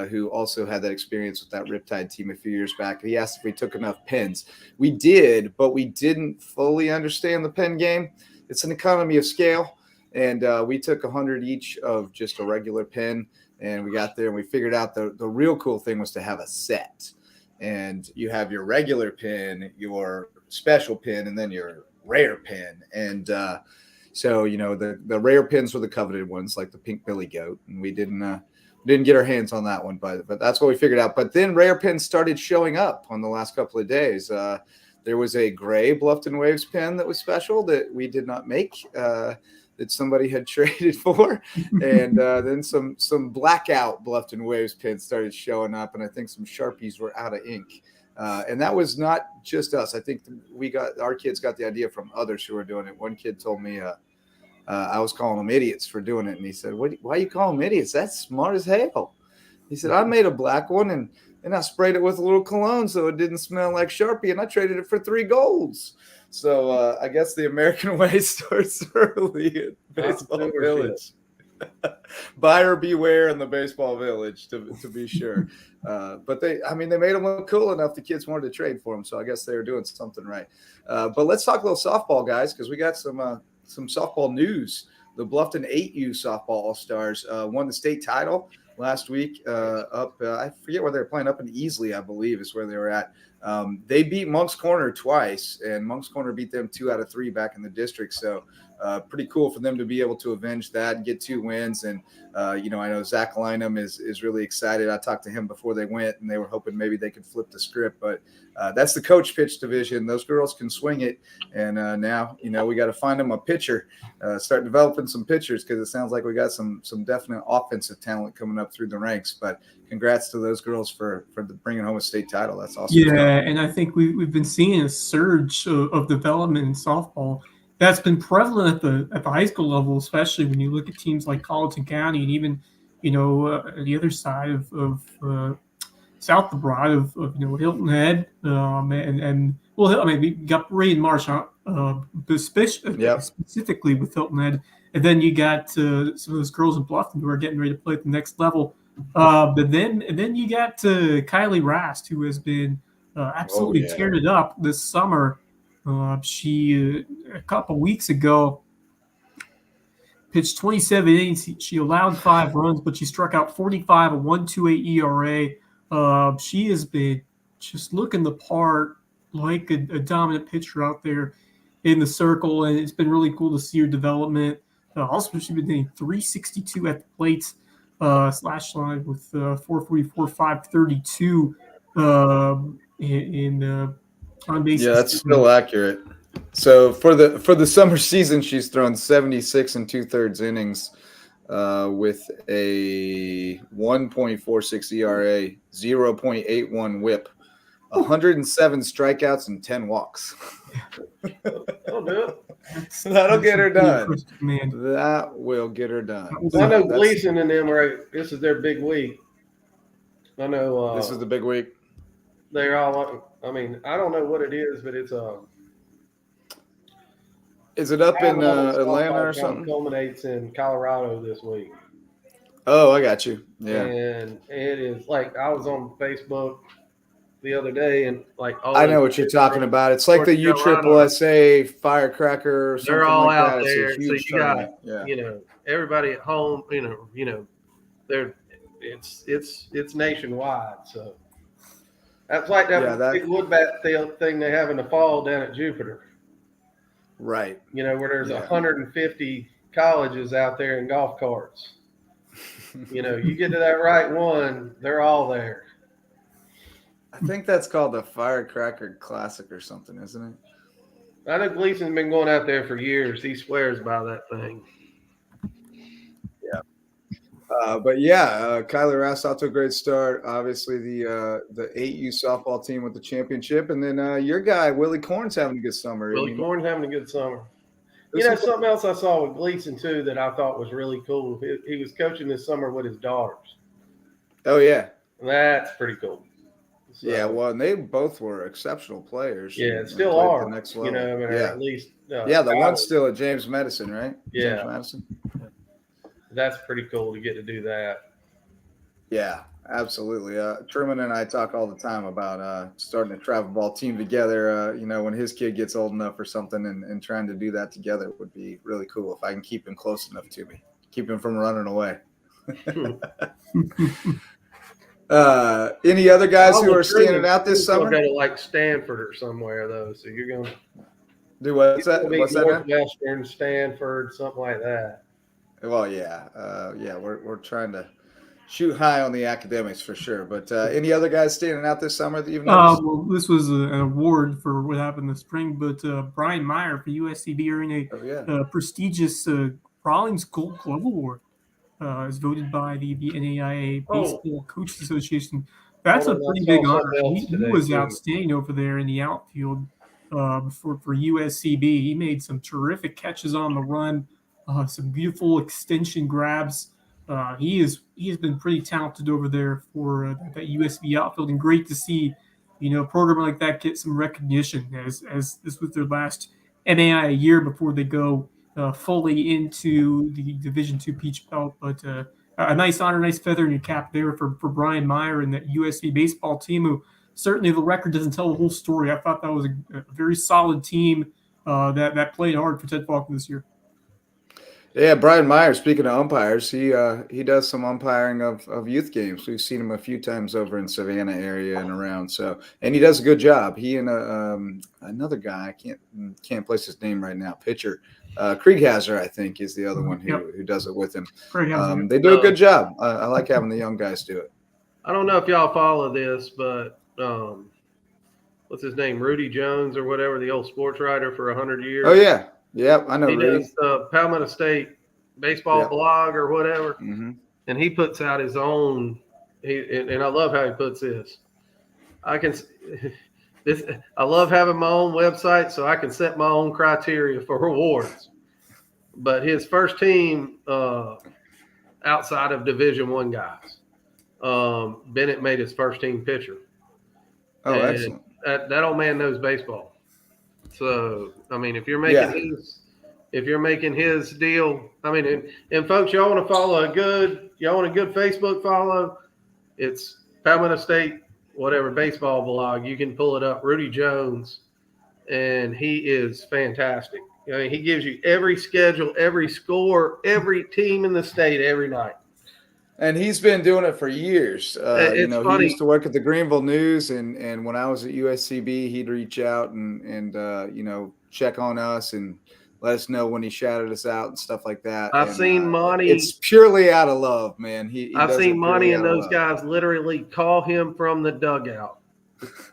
who also had that experience with that Riptide team a few years back. He asked if we took enough pins. We did, but we didn't fully understand the pin game. It's an economy of scale, and we took 100 each of just a regular pin, and we got there and we figured out the real cool thing was to have a set. And you have your regular pin, your special pin, and then your rare pin. And so, the rare pins were the coveted ones, like the pink billy goat. And we didn't get our hands on that one, but that's what we figured out. But then rare pins started showing up on the last couple of days. There was a gray Bluffton Waves pin that was special that we did not make, that somebody had traded for. And then some blackout Bluffton Waves pins started showing up. And I think some Sharpies were out of ink. And that was not just us. I think our kids got the idea from others who were doing it. One kid told me I was calling them idiots for doing it. And he said, why you call them idiots? That's smart as hell. He said, I made a black one and I sprayed it with a little cologne so it didn't smell like Sharpie, and I traded it for 3 golds. So I guess the American way starts early at Baseball Village. Buyer beware in the Baseball Village, to be sure. But they made them look cool enough. The kids wanted to trade for them, so I guess they were doing something right. But let's talk a little softball, guys, because we got some softball news. The Bluffton 8U softball All-Stars won the state title last week I forget where they were playing, up in Easley, I believe is where they were at. They beat Monk's Corner twice, and Monk's Corner beat them 2 out of 3 back in the district. So pretty cool for them to be able to avenge that and get 2 wins. And, I know Zach Lynham is really excited. I talked to him before they went, and they were hoping maybe they could flip the script. But that's the coach pitch division. Those girls can swing it. And now, we got to find them a pitcher, start developing some pitchers, because it sounds like we got some definite offensive talent coming up through the ranks. But congrats to those girls for bringing home a state title. That's awesome. Yeah, and I think we've been seeing a surge of development in softball that's been prevalent at the high school level, especially when you look at teams like Colleton County and even the other side of South the Broad of Hilton Head we got Ray and Marsh specifically with Hilton Head, and then you got some of those girls in Bluffton who are getting ready to play at the next level. But then you got Kylie Rast, who has been absolutely tearing it up this summer. She a couple weeks ago pitched 27 innings. She allowed 5 runs, but she struck out 45, a 1.28 ERA. She has been just looking the part like a dominant pitcher out there in the circle, and it's been really cool to see her development. Also, she's been hitting 362 at the plate. Slash line with 444, 532 on base. Yeah, that's still accurate. So for the summer season, she's thrown 76 2/3 innings with a 1.46 ERA, 0.81 WHIP, 107 strikeouts and 10 walks. That'll do it. That'll get her done. Man. That will get her done. I know Gleason and them this is their big week. I know this is the big week. They're all. I don't know what it is, but it's Is it up in Atlanta or something? Culminates in Colorado this week. Oh, I got you. Yeah. And it is like I was on Facebook the other day, and I know what you're talking about. It's like the USSSA firecracker. Or something they're all like out that. there. So you got yeah. everybody at home. They're it's nationwide. So that's like that big wood bat thing they have in the fall down at Jupiter. Right. Where there's 150 colleges out there in golf carts. You get to that right one, they're all there. I think that's called the Firecracker Classic or something, isn't it? I know Gleason's been going out there for years. He swears by that thing. Yeah. Kylie Rast off to a great start. Obviously, the 8U softball team with the championship. And then your guy, Willie Korn's having a good summer. Korn's having a good summer. Something else I saw with Gleason, too, that I thought was really cool. He was coaching this summer with his daughters. Oh, yeah. That's pretty cool. So, yeah, well, and they both were exceptional players. Yeah, still are. The next level. At least. The one's still at James Madison, right? Yeah. James Madison. That's pretty cool to get to do that. Yeah, Absolutely. Truman and I talk all the time about starting a travel ball team together, when his kid gets old enough or something, and trying to do that together would be really cool if I can keep him close enough to me, keep him from running away. Any other guys who are standing out this summer? Go to like Stanford or somewhere though, so you're going to Do what's that? What's that? Northwestern, Stanford, something like that. Well, yeah, we're trying to shoot high on the academics for sure. But any other guys standing out this summer that you've noticed? Well, this was an award for what happened this spring, but Brian Meyer for USCB earning a prestigious Rawlings Gold Glove Award, as voted by the NAIA Baseball Coaches Association. That's a pretty big honor. He was outstanding over there in the outfield for USCB. He made some terrific catches on the run, some beautiful extension grabs. He has been pretty talented over there for that USB outfield, and great to see, a program like that get some recognition as this was their last NAIA year before they go fully into the Division II Peach Belt. But a nice honor, nice feather in your cap there for Brian Meyer and that USB baseball team, who certainly the record doesn't tell the whole story. I thought that was a very solid team that played hard for Ted Faulkner this year. Yeah, Brian Meyer, speaking of umpires, he does some umpiring of youth games. We've seen him a few times over in Savannah area and around. So, and he does a good job. He and another guy, I can't place his name right now, pitcher, Krieghazer, I think, is the other one who does it with him. They do a good job. I like having the young guys do it. I don't know if y'all follow this, but what's his name, Rudy Jones or whatever, the old sports writer for 100 years. Oh yeah. Yep, I know. He does the Palmetto State baseball blog or whatever, and he puts out his own. And I love how he puts this. I love having my own website, so I can set my own criteria for awards. But his first team, outside of Division I guys, Bennett made his first team pitcher. Oh, and excellent! That old man knows baseball. So, I mean, if you're making his deal, I mean, and folks, y'all want a good Facebook follow, it's Palmetto State, whatever, baseball blog. You can pull it up, Rudy Jones, and he is fantastic. I mean, he gives you every schedule, every score, every team in the state every night. And he's been doing it for years. He used to work at the Greenville News, and when I was at USCB, he'd reach out and check on us and let us know when he shouted us out and stuff like that. I've seen Monty. It's purely out of love, man. I've seen Monty and those guys literally call him from the dugout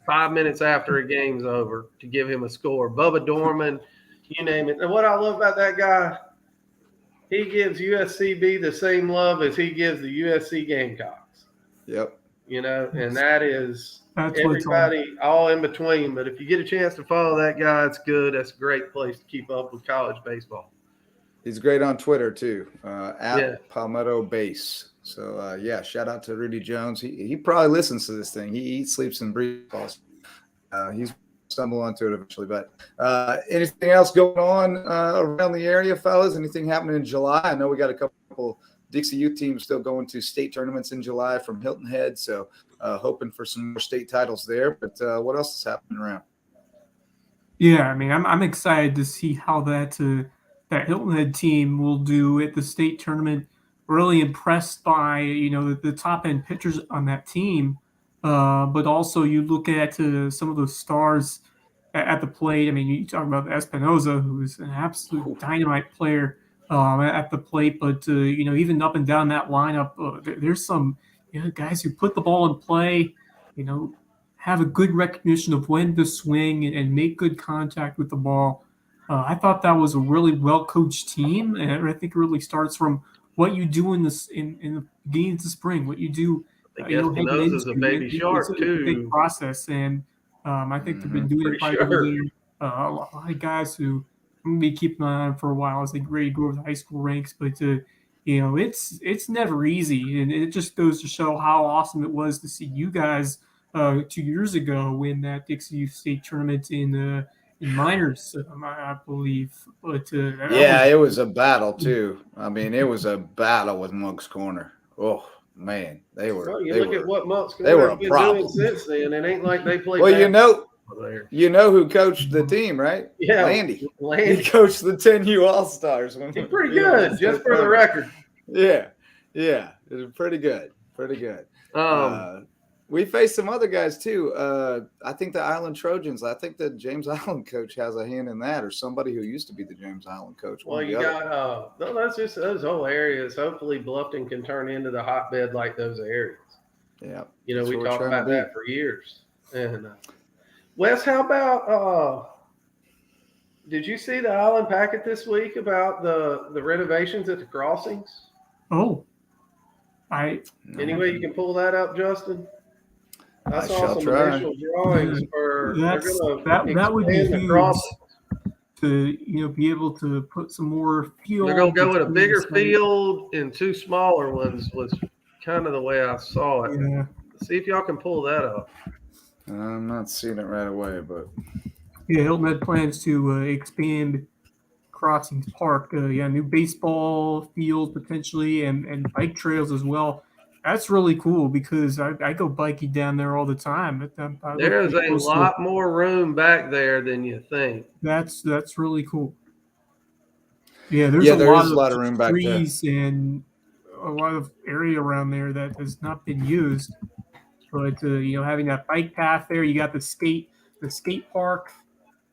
5 minutes after a game's over to give him a score. Bubba Dorman, you name it. And what I love about that guy, he gives USCB the same love as he gives the USC Gamecocks. Yep. And that's everybody all in between. But if you get a chance to follow that guy, it's good. That's a great place to keep up with college baseball. He's great on Twitter too, at Palmetto Base. So shout out to Rudy Jones. He probably listens to this thing. He eats, sleeps, and breathes. He's stumble onto it eventually. But anything else going on around the area, fellas? Anything happening in July? I know we got a couple Dixie youth teams still going to state tournaments in July from Hilton Head, so hoping for some more state titles there. But what else is happening around? Yeah, I mean, I'm excited to see how that Hilton Head team will do at the state tournament. Really impressed by the top end pitchers on that team. But also you look at some of those stars at the plate. I mean, you talk about Espinoza, who's an absolute dynamite player at the plate. But, even up and down that lineup, there's some guys who put the ball in play, have a good recognition of when to swing and make good contact with the ball. I thought that was a really well-coached team, and I think it really starts from what you do in the beginning of the spring, what you do. Espinoza's a baby shark too. It's a big process, and I think they've been doing it quite well. A lot of guys who I'm gonna be keeping an eye on for a while as they get ready to go over the high school ranks. But it's never easy, and it just goes to show how awesome it was to see you guys 2 years ago win that Dixie Youth State tournament in minors, I believe. But it was a battle too. I mean, it was a battle with Monk's Corner. Oh man, they were. Well, you they look were, at what Mont's they were a been problem doing since then. It ain't like they play. Well, there. you know who coached the team, right? Yeah, Landy. Landy. He coached the 10U All-Stars. He's pretty good, just for the record. Yeah, it was pretty good. We faced some other guys too. I think the Island Trojans. I think the James Island coach has a hand in that, or somebody who used to be the James Island coach. Well, you got no, that's just those whole areas. Hopefully, Bluffton can turn into the hotbed like those areas. Yeah, we talked about that for years. And Wes, how about? Did you see the Island Packet this week about the renovations at the crossings? Oh, Any way you can pull that up, Justin? I saw some try. initial drawings for that would be huge to be able to put some more field. They're gonna go with a bigger field and 2 smaller ones was kind of the way I saw it. Yeah. See if y'all can pull that up. I'm not seeing it right away, but yeah, Hilton had plans to expand Crossings Park. New baseball field potentially and bike trails as well. That's really cool because I go biking down there all the time. There's a lot more room back there than you think. That's really cool. Yeah, there's a lot of room back there. Trees and a lot of area around there that has not been used. But having that bike path there, you got the skate park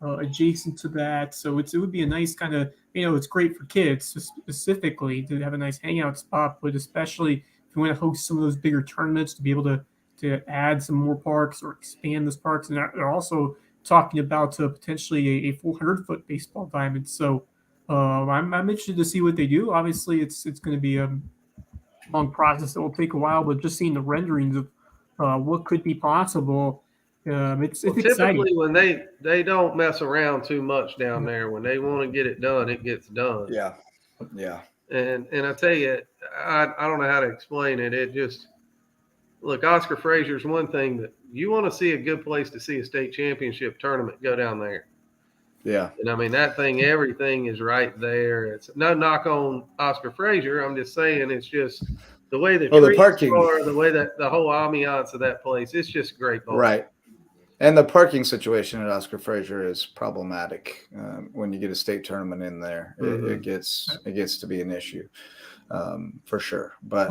adjacent to that, so it would be a nice kind of it's great for kids specifically to have a nice hangout spot, but especially if you want to host some of those bigger tournaments to be able to add some more parks or expand those parks. And they're also talking about potentially a 400-foot baseball diamond. So I'm interested to see what they do. Obviously, it's going to be a long process that will take a while, but just seeing the renderings of what could be possible, it's typically exciting. When they don't mess around too much down there. When they want to get it done, it gets done. Yeah. And I tell you, I don't know how to explain it. It just look, Oscar Frazier's one thing that you want to see a good place to see a state championship tournament. Go down there. Yeah. And I mean that thing, everything is right there. It's no knock on Oscar Frazier. I'm just saying it's just the way the parking are, the way that the whole ambiance of that place. It's just great. Ball. Right. And the parking situation at Oscar Frazier is problematic when you get a state tournament in there. Mm-hmm. It gets to be an issue for sure. But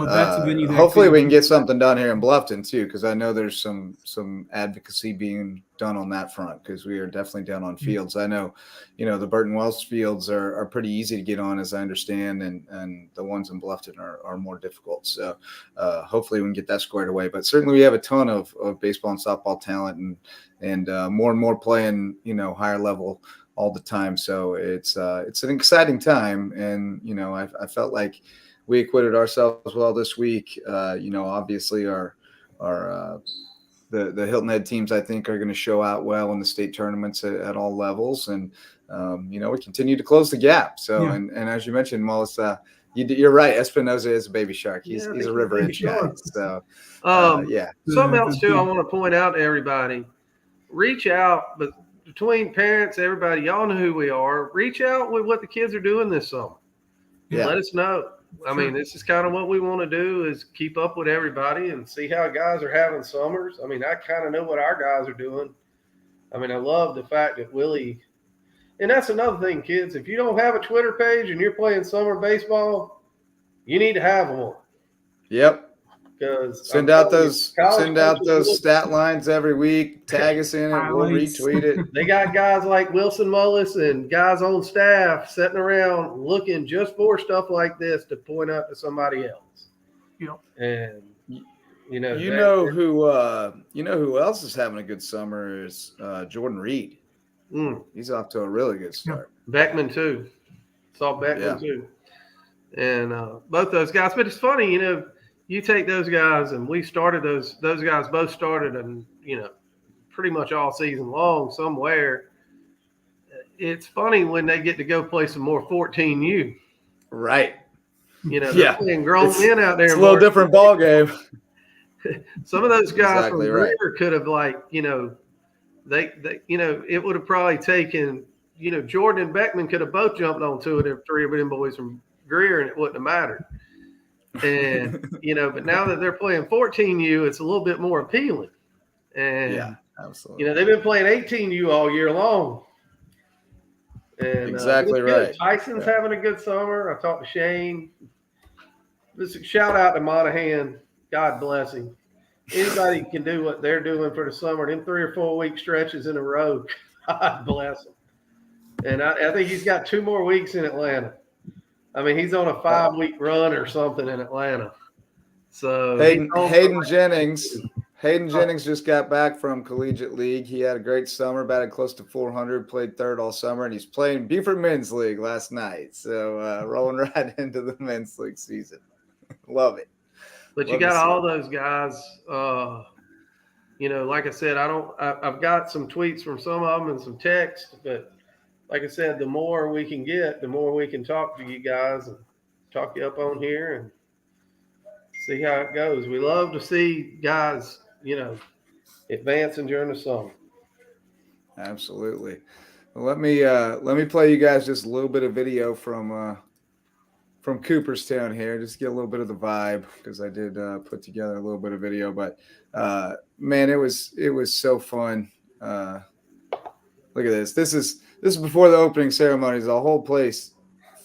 hopefully we can get something done here in Bluffton too, because I know there's some advocacy being done on that front because we are definitely down on fields. I know, the Burton Wells fields are pretty easy to get on, as I understand, and the ones in Bluffton are more difficult. So hopefully we can get that squared away. But certainly we have a ton of baseball and softball talent and more playing, higher level all the time. So it's an exciting time. And, I felt like we acquitted ourselves well this week. Obviously the Hilton Head teams, I think, are going to show out well in the state tournaments at all levels. And, we continue to close the gap. So, and as you mentioned, Mullis, you're right. Espinoza is a baby shark. He's a river inch guy. So, Something else, too, I want to point out to everybody. Reach out, but between parents, everybody, y'all know who we are. Reach out with what the kids are doing this summer. Yeah. Let us know. I mean, this is kind of what we want to do is keep up with everybody and see how guys are having summers. I mean, I kind of know what our guys are doing. I mean, I love the fact that Willie – and that's another thing, kids. If you don't have a Twitter page and you're playing summer baseball, you need to have one. Yep. Send out those stat lines every week. Tag us in it. We'll retweet it. They got guys like Wilson Mullis and guys on staff sitting around looking just for stuff like this to point out to somebody else. Yep. And who else is having a good summer is Jordan Reed. He's off to a really good start. Beckman too. Saw Beckman too. And both those guys. But it's funny, you take those guys, and we started those guys both started, and pretty much all season long somewhere. It's funny when they get to go play some more 14U. Right. They're playing grown men out there. It's a little different ball game. Some of those guys from Greer could have they it would have probably taken, Jordan and Beckman could have both jumped on 2 of them, 3 of them boys from Greer, and it wouldn't have mattered. And, but now that they're playing 14U, it's a little bit more appealing. And, Yeah, absolutely. they've been playing 18U all year long. And exactly right. Tyson's having a good summer. I talked to Shane. Shout out to Monahan. God bless him. Anybody can do what they're doing for the summer, them 3 or 4 week stretches in a row. God bless him. And I think he's got 2 more weeks in Atlanta. I mean, he's on a 5-week run or something in Atlanta. So Hayden Jennings just got back from Collegiate League. He had a great summer, batted close to 400, played third all summer, and he's playing Beaufort Men's League last night. So rolling right into the Men's League season. Love it. But you got all those guys. Like I said, I've got some tweets from some of them and some text, but like I said, the more we can get, the more we can talk to you guys and talk you up on here and see how it goes. We love to see guys, advancing during the summer. Absolutely. Well, let me play you guys just a little bit of video from Cooperstown here, just to get a little bit of the vibe, because I did put together a little bit of video. But man, it was so fun. Look at this. This is before the opening ceremonies. The whole place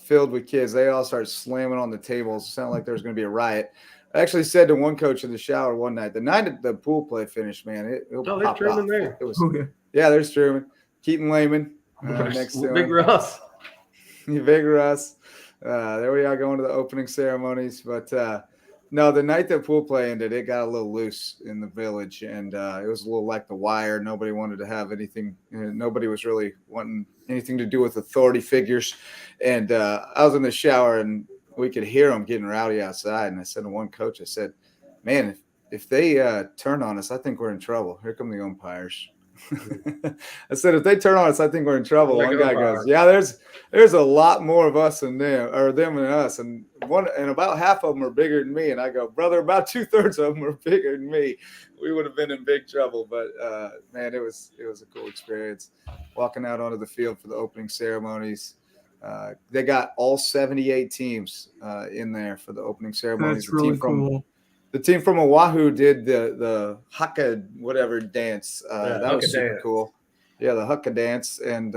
filled with kids. They all start slamming on the tables. It sounded like there was going to be a riot. I actually said to one coach in the shower one night, the night that the pool play finished, man, they're streaming there. It was, yeah, they're streaming. Keaton Lehman next to Big him. Russ. Big Russ. There we are going to the opening ceremonies. But no, the night that pool play ended, it got a little loose in the village, and it was a little like The Wire. Nobody wanted to have anything. Nobody was really wanting anything to do with authority figures. And I was in the shower, and we could hear them getting rowdy outside. And I said to one coach, I said, man, if they turn on us, I think we're in trouble. Here come the umpires. I said, if they turn on us, I think we're in trouble. One guy goes, yeah, there's a lot more of us than them, or them than us. And about half of them are bigger than me. And I go, brother, about 2/3 of them are bigger than me. We would have been in big trouble. But man, it was a cool experience walking out onto the field for the opening ceremonies. They got all 78 teams in there for the opening ceremonies. That's really cool. The team from Oahu did the haka whatever dance. That was super cool. Yeah, the haka dance, and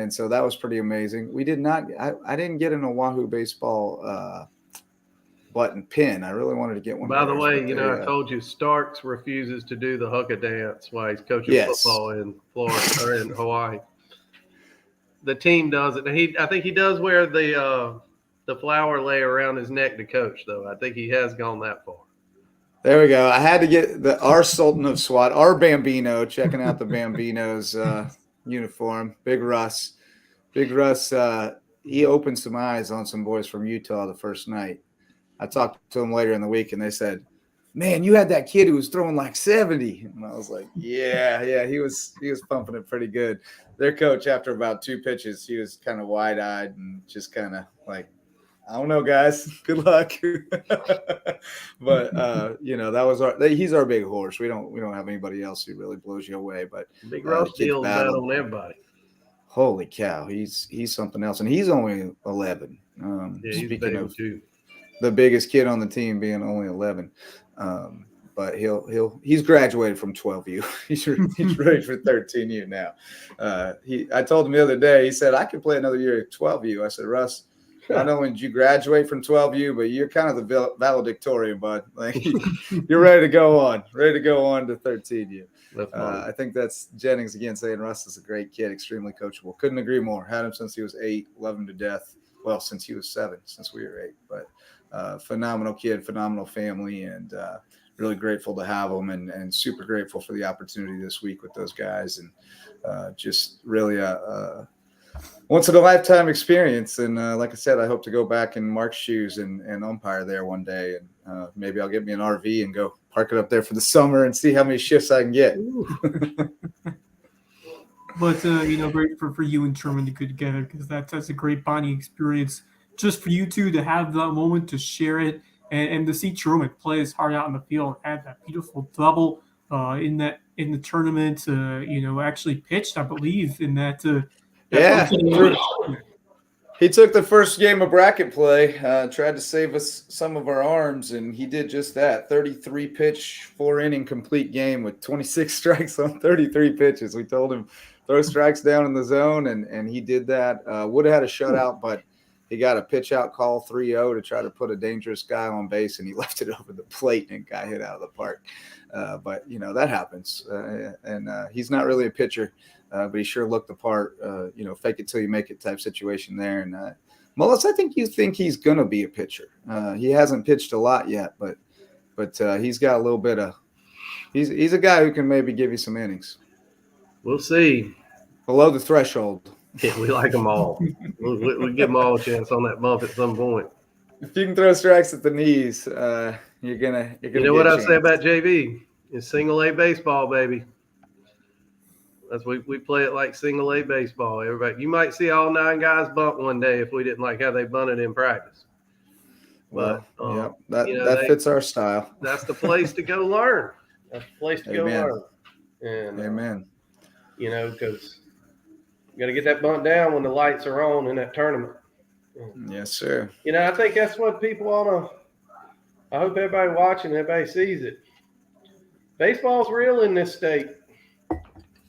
so that was pretty amazing. We did not. I didn't get an Oahu baseball button pin. I really wanted to get one. By the way, I told you Starks refuses to do the haka dance while he's coaching football in Florida or in Hawaii. The team does it. I think he does wear the flower lay around his neck to coach, though. I think he has gone that far. There we go. I had to get our Sultan of SWAT, our Bambino, checking out the Bambino's uniform. Big Russ. He opened some eyes on some boys from Utah the first night. I talked to him later in the week, and they said, man, you had that kid who was throwing like 70. And I was like, yeah, he was pumping it pretty good. Their coach, after about 2 pitches, he was kind of wide-eyed and just kind of like, I don't know, guys. Good luck. But that was he's our big horse. We don't have anybody else who really blows you away. But Big Russ deals that on everybody. Holy cow, he's something else, and he's only 11. Speaking of the biggest kid on the team being only 11, but he's graduated from 12U. He's ready for 13U now. I told him the other day. He said I could play another year at 12U. I said, Russ, not only did you graduate from 12U, but you're kind of the valedictorian, bud. Like you're ready to go on to 13U. I think that's Jennings again saying Russ is a great kid, extremely coachable. Couldn't agree more. Had him since he was 8, love him to death. Well, since he was 7, since we were 8. But phenomenal kid, phenomenal family, and really grateful to have them, and super grateful for the opportunity this week with those guys, and just really a once in a lifetime experience. And like I said, I hope to go back in Mark's shoes and umpire there one day, and maybe I'll get me an RV and go park it up there for the summer and see how many shifts I can get. But great for you and Truman to get together, because that's a great bonding experience just for you two to have that moment to share it, and to see Truman play his heart out in the field and have that beautiful double in the tournament. Actually pitched, I believe, in that. He took the first game of bracket play, tried to save us some of our arms, and he did just that. 33 pitch, 4-inning complete game with 26 strikes on 33 pitches. We told him throw strikes down in the zone, and he did that. Would have had a shutout, but he got a pitch out call 3-0 to try to put a dangerous guy on base, and he left it over the plate and got hit out of the park. But, that happens. And he's not really a pitcher. But he sure looked the part, fake it till you make it type situation there. And Mullis, I think you think he's going to be a pitcher. He hasn't pitched a lot yet, but he's got a little bit of – he's a guy who can maybe give you some innings. We'll see. Below the threshold. Yeah, we like them all. We'll give them all a chance on that bump at some point. If you can throw strikes at the knees, you're gonna. You know what I say about JV? It's single A baseball, baby. That's we play it like single A baseball. Everybody, you might see all 9 guys bunt one day if we didn't like how they bunted in practice. But that fits our style. That's the place to go learn. That's the place to go Amen. learn. And Amen. Because you got to get that bunt down when the lights are on in that tournament. Yes, sir. I think that's what people want to. I hope everybody watching, everybody sees it. Baseball's real in this state.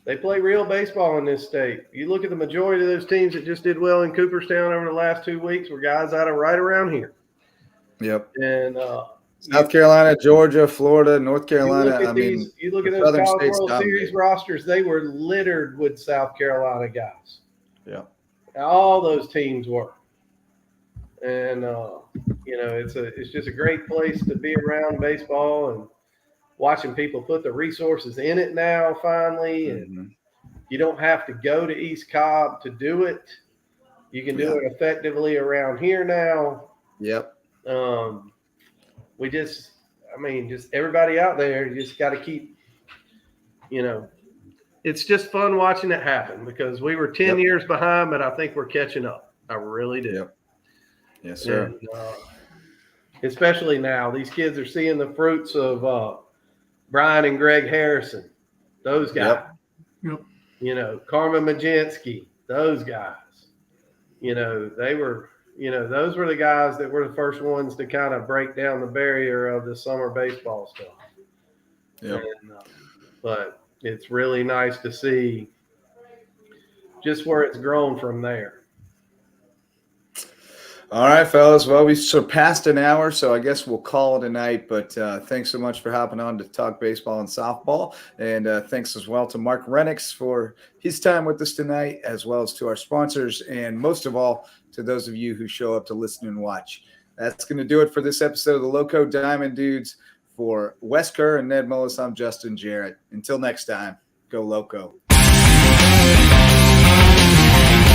They play real baseball in this state. You look at the majority of those teams that just did well in Cooperstown over the last 2 weeks were guys out of right around here. Yep. And South Carolina, Georgia, Florida, North Carolina. You look at those College World Series rosters, they were littered with South Carolina guys. Yeah. All those teams were. And, it's just a great place to be around baseball and watching people put the resources in it now finally. And you don't have to go to East Cobb to do it. You can do it effectively around here now. Yep. Just everybody out there, you just got to keep, it's just fun watching it happen because we were 10 years behind, but I think we're catching up. I really do. Yep. Yes, sir. And, especially now, these kids are seeing the fruits of Brian and Greg Harrison, those guys. Yep. Carmen Majenski, those guys. They were, those were the guys that were the first ones to kind of break down the barrier of the summer baseball stuff. Yep. But it's really nice to see just where it's grown from there. All right, fellas. Well, we surpassed an hour, so I guess we'll call it a night. But thanks so much for hopping on to talk baseball and softball. And thanks as well to Mark Rennix for his time with us tonight, as well as to our sponsors. And most of all, to those of you who show up to listen and watch. That's going to do it for this episode of the Lowco Diamond Dudes. For Wes Kerr and Ned Mullis, I'm Justin Jarrett. Until next time, go Lowco.